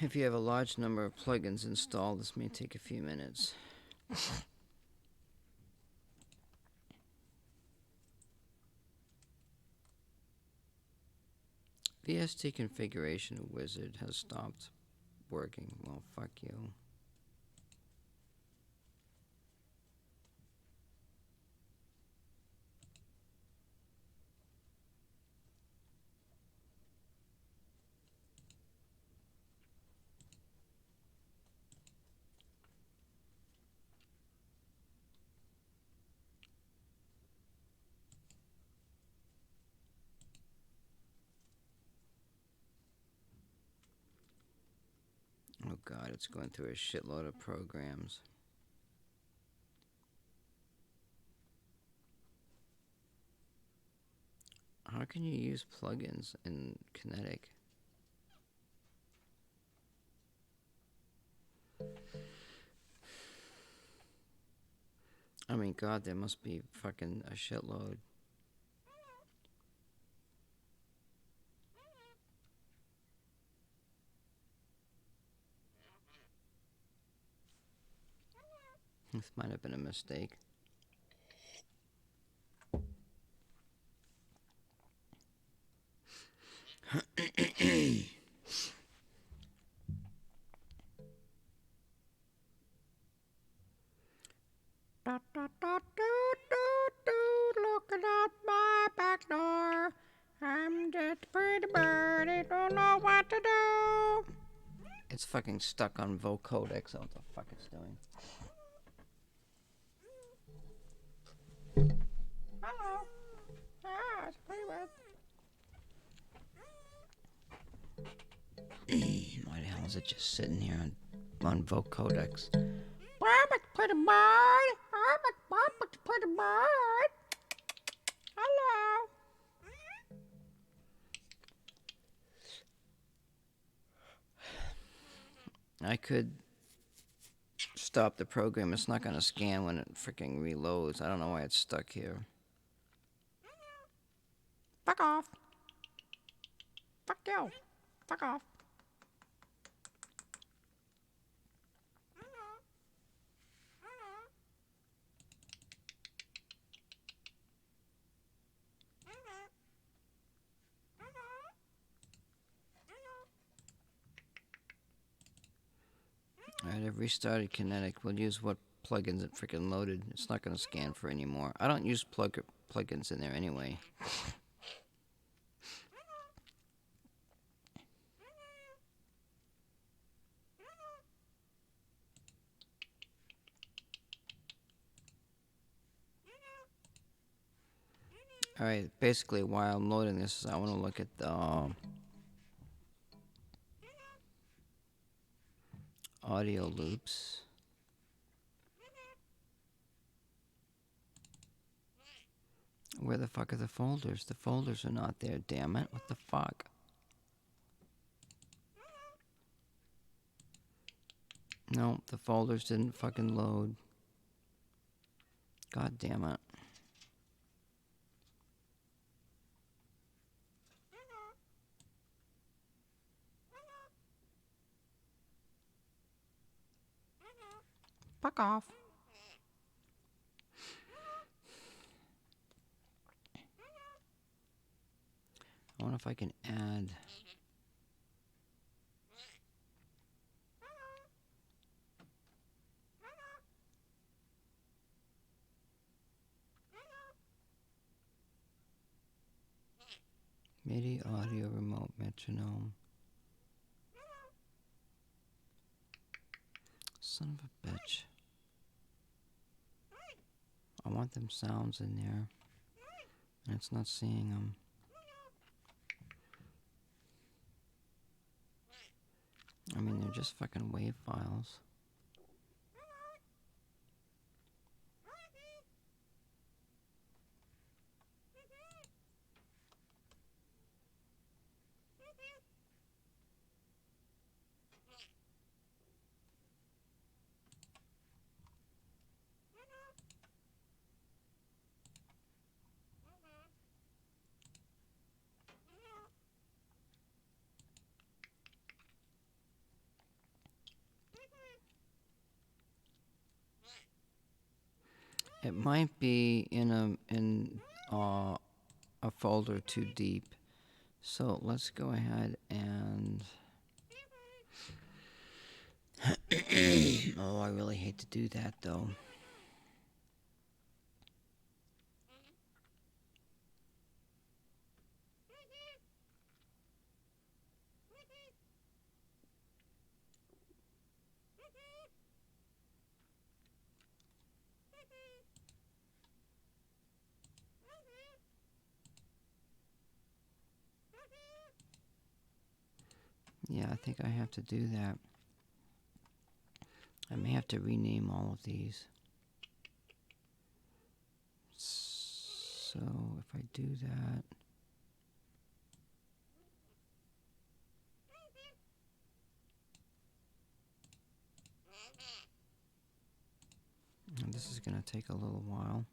If you have a large number of plugins installed, this may take a few minutes. VST configuration wizard has stopped working. Well, fuck you. Oh god, it's going through a shitload of programs. How can you use plugins in Kinetic? I mean, god, there must be fucking a shitload. This might have been a mistake. Looking out my back door. I'm just a pretty birdie, don't know what to do. It's fucking stuck on vocodex. I don't know what the fuck it's doing. Hello. Ah, it's pretty bad. Why the hell is it just sitting here on vocodex? It's pretty bird. It's pretty bird. Hello. I could stop the program. It's not going to scan when it freaking reloads. I don't know why it's stuck here. Fuck off. Fuck you. Fuck off. Alright, I've restarted Kinetic. We'll use what plugins it freaking loaded. It's not going to scan for anymore. I don't use plugins in there anyway. Alright, basically while I'm loading this, I want to look at the audio loops. Where the fuck are the folders? The folders are not there, damn it. What the fuck? No, the folders didn't fucking load. God damn it. Fuck off. I wonder if I can add. MIDI audio remote metronome. Son of a bitch. I want them sounds in there. And it's not seeing them. I mean, they're just fucking wave files. It might be in a folder too deep. So let's go ahead and oh, I really hate to do that though. Yeah, I think I have to do that. I may have to rename all of these. So if I do that. And this is going to take a little while.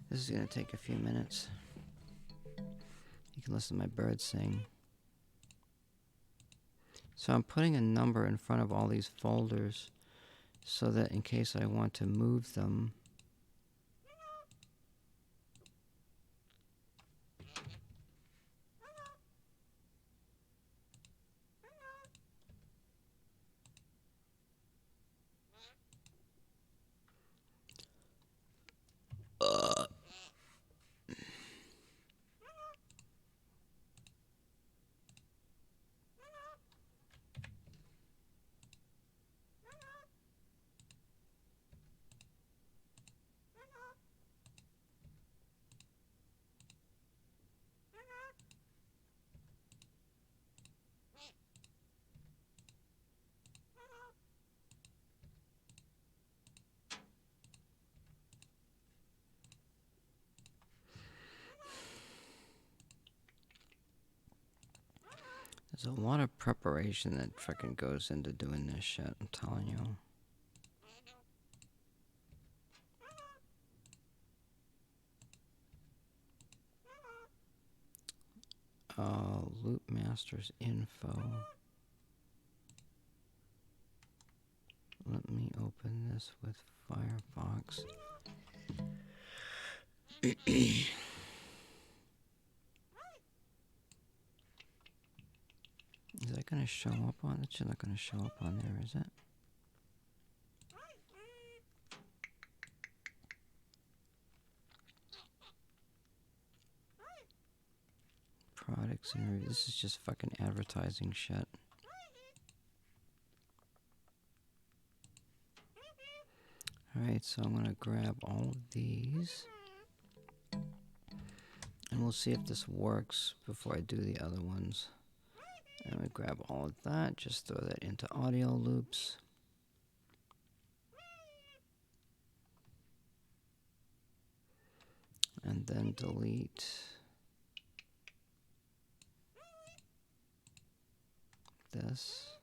This is going to take a few minutes. You can listen to my birds sing. So I'm putting a number in front of all these folders so that in case I want to move them, There's a lot of preparation that fucking goes into doing this shit, I'm telling you. Loop Masters info. Let me open this with Firefox. Is that gonna show up on it? It's not gonna show up on there, is it? Products and reviews. This is just fucking advertising shit. Alright, so I'm gonna grab all of these. And we'll see if this works before I do the other ones. And we grab all of that, just throw that into audio loops. And then delete this.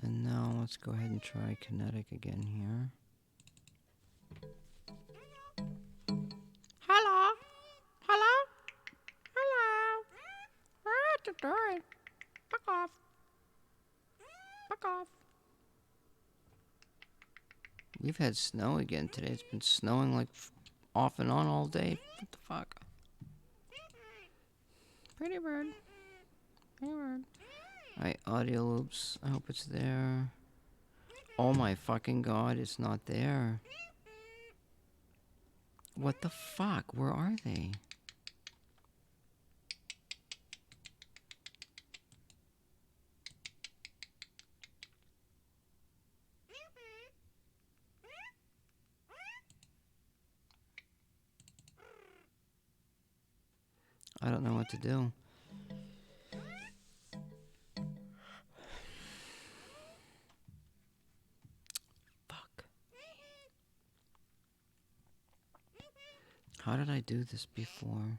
And now let's go ahead and try kinetic again here. Hello? Hello? Hello? What you doing? Fuck off. Fuck off. We've had snow again today. It's been snowing like off and on all day. What the fuck? Pretty bird. Pretty bird. Alright, audio loops. I hope it's there. Oh my fucking god, it's not there. What the fuck? Where are they? I don't know what to do. Fuck. How did I do this before?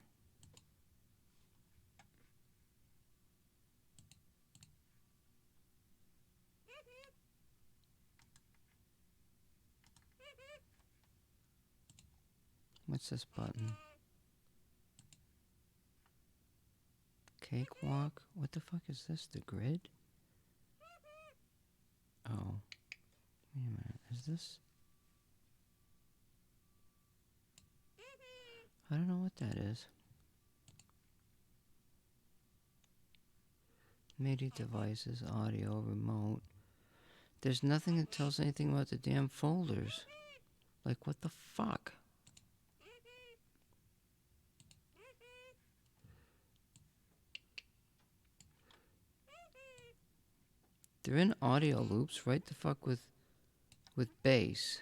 What's this button? Cakewalk? What the fuck is this? The grid? Oh. Wait a minute. Is this? I don't know what that is. MIDI devices, audio, remote. There's nothing that tells anything about the damn folders. Like, what the fuck? They're in audio loops, right the fuck with bass.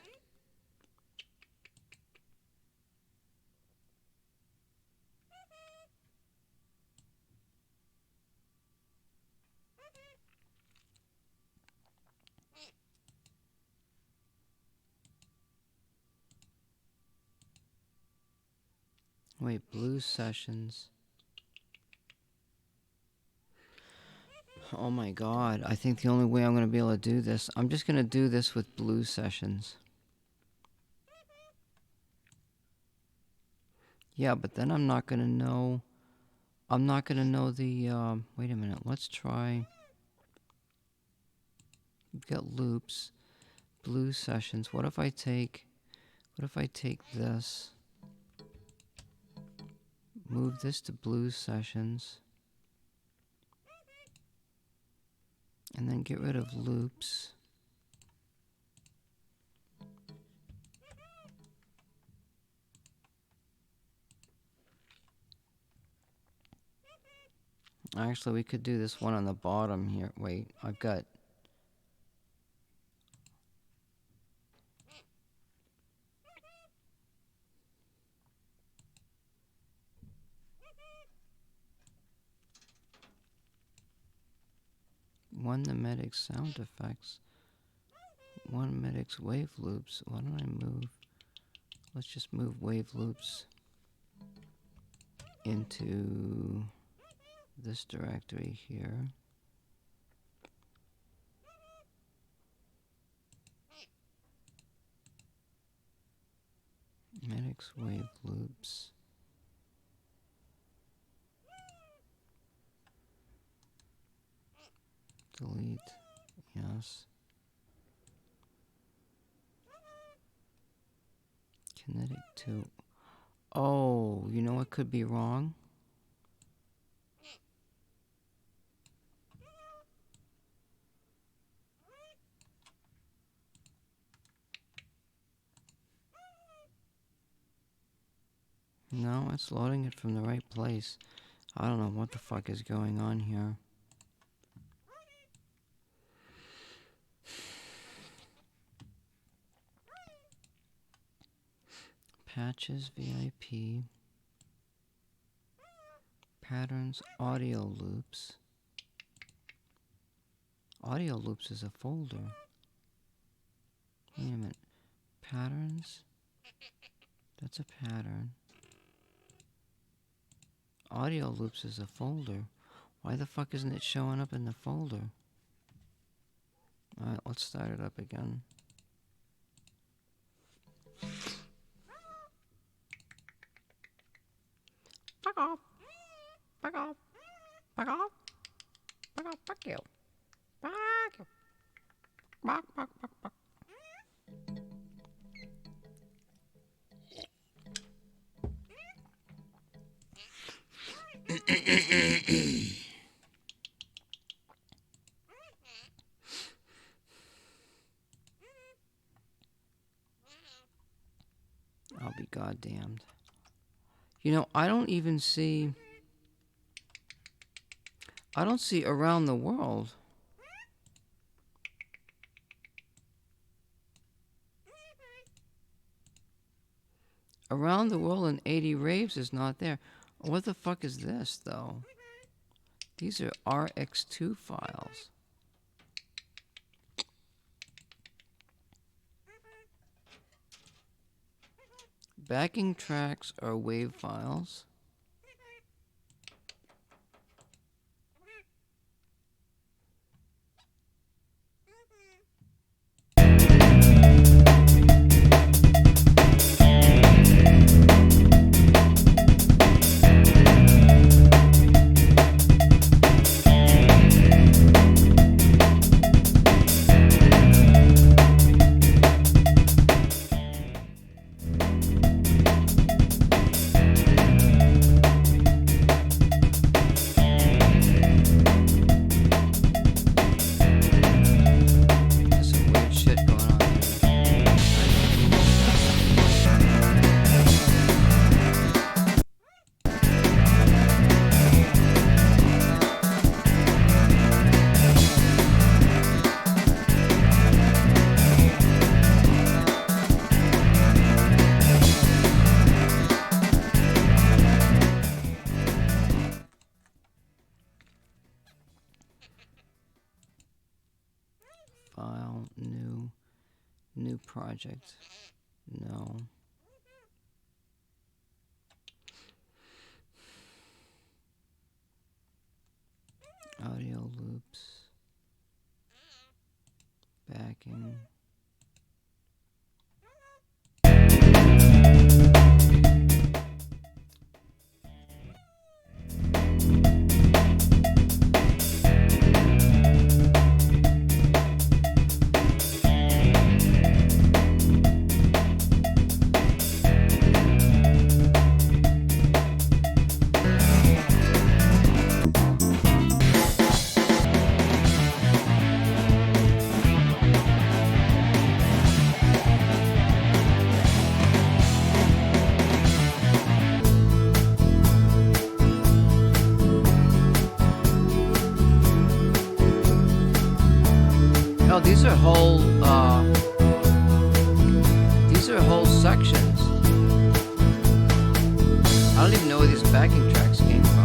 Wait, blues sessions. Oh my god, I think the only way I'm going to be able to do this, I'm just going to do this with blues sessions. Yeah, but then I'm not going to know the, wait a minute, let's try. We've got loops, blues sessions. What if I take this, move this to blues sessions, and then get rid of loops. Actually, we could do this one on the bottom here. Wait, I've got... One Nemetics sound effects. One Nemetics wave loops. Why don't I move? Let's just move wave loops into this directory here. Medics wave loops. Delete. Yes. Kinetic 2. Oh, you know what could be wrong? No, it's loading it from the right place. I don't know what the fuck is going on here. Patches, VIP. Patterns, audio loops. Audio loops is a folder. Wait a minute. Patterns. That's a pattern. Audio loops is a folder. Why the fuck isn't it showing up in the folder? Alright, let's start it up again. Fuck off. Fuck off. Fuck off. Fuck off. Fuck you. Fuck you. Fuck, fuck, fuck, fuck. I'll be goddamned. You know, I don't see around the world. Around the world in 80 raves is not there. What the fuck is this, though? These are RX2 files. Backing tracks are WAV files. File, new project. No. Audio loops. Backing. Oh, these are whole sections. I don't even know where these backing tracks came from.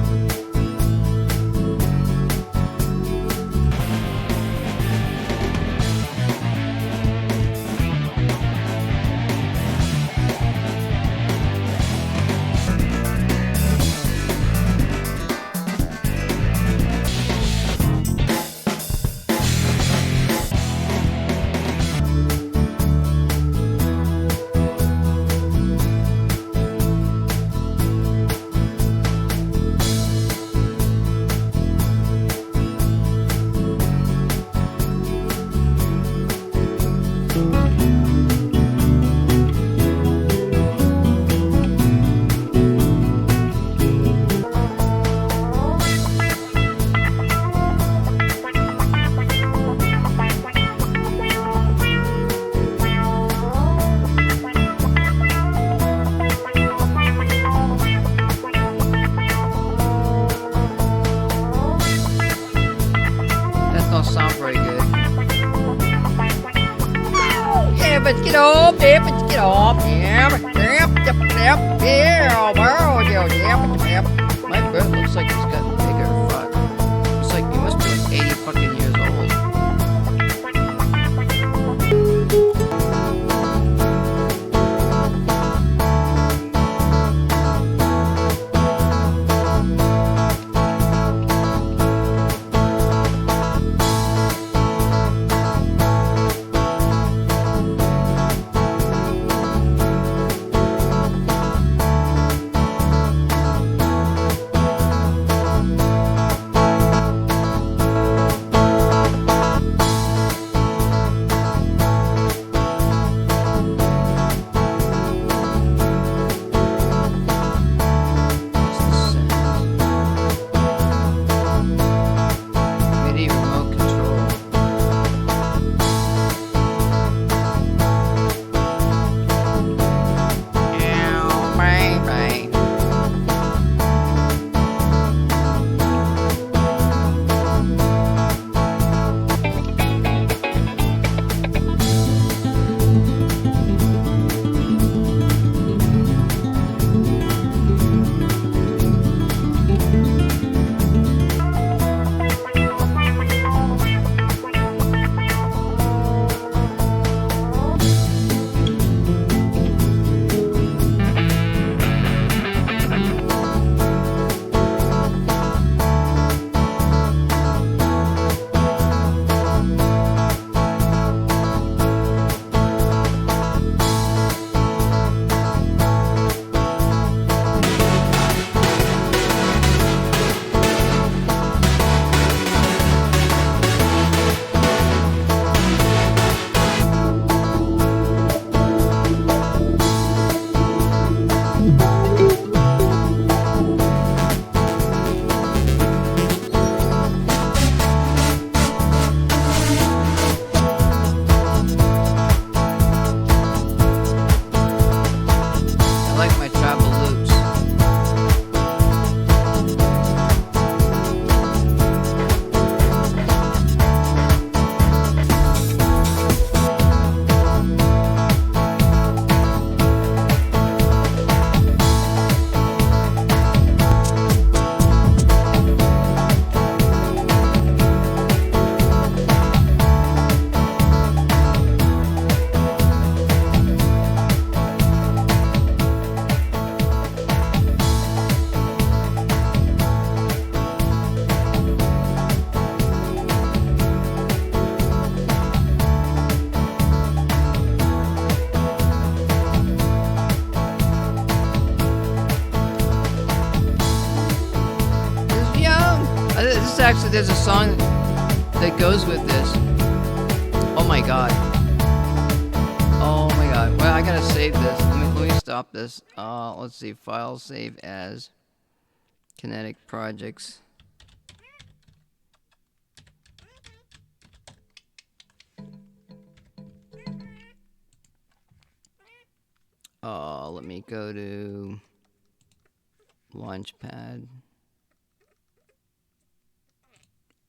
get off, yeah, get off, yeah, my bird looks like it's gotten bigger. Fuck. Looks like he must be like 80 fucking years old. Actually, there's a song that goes with this. Oh my god. Oh my god. Well, I gotta save this. Let me stop this. Let's see. File save as Kinetic Projects. Let me go to Launchpad.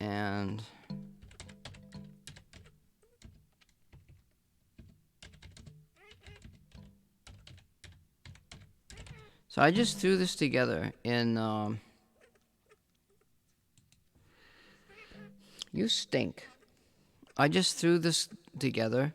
And so I just threw this together in you stink. I just threw this together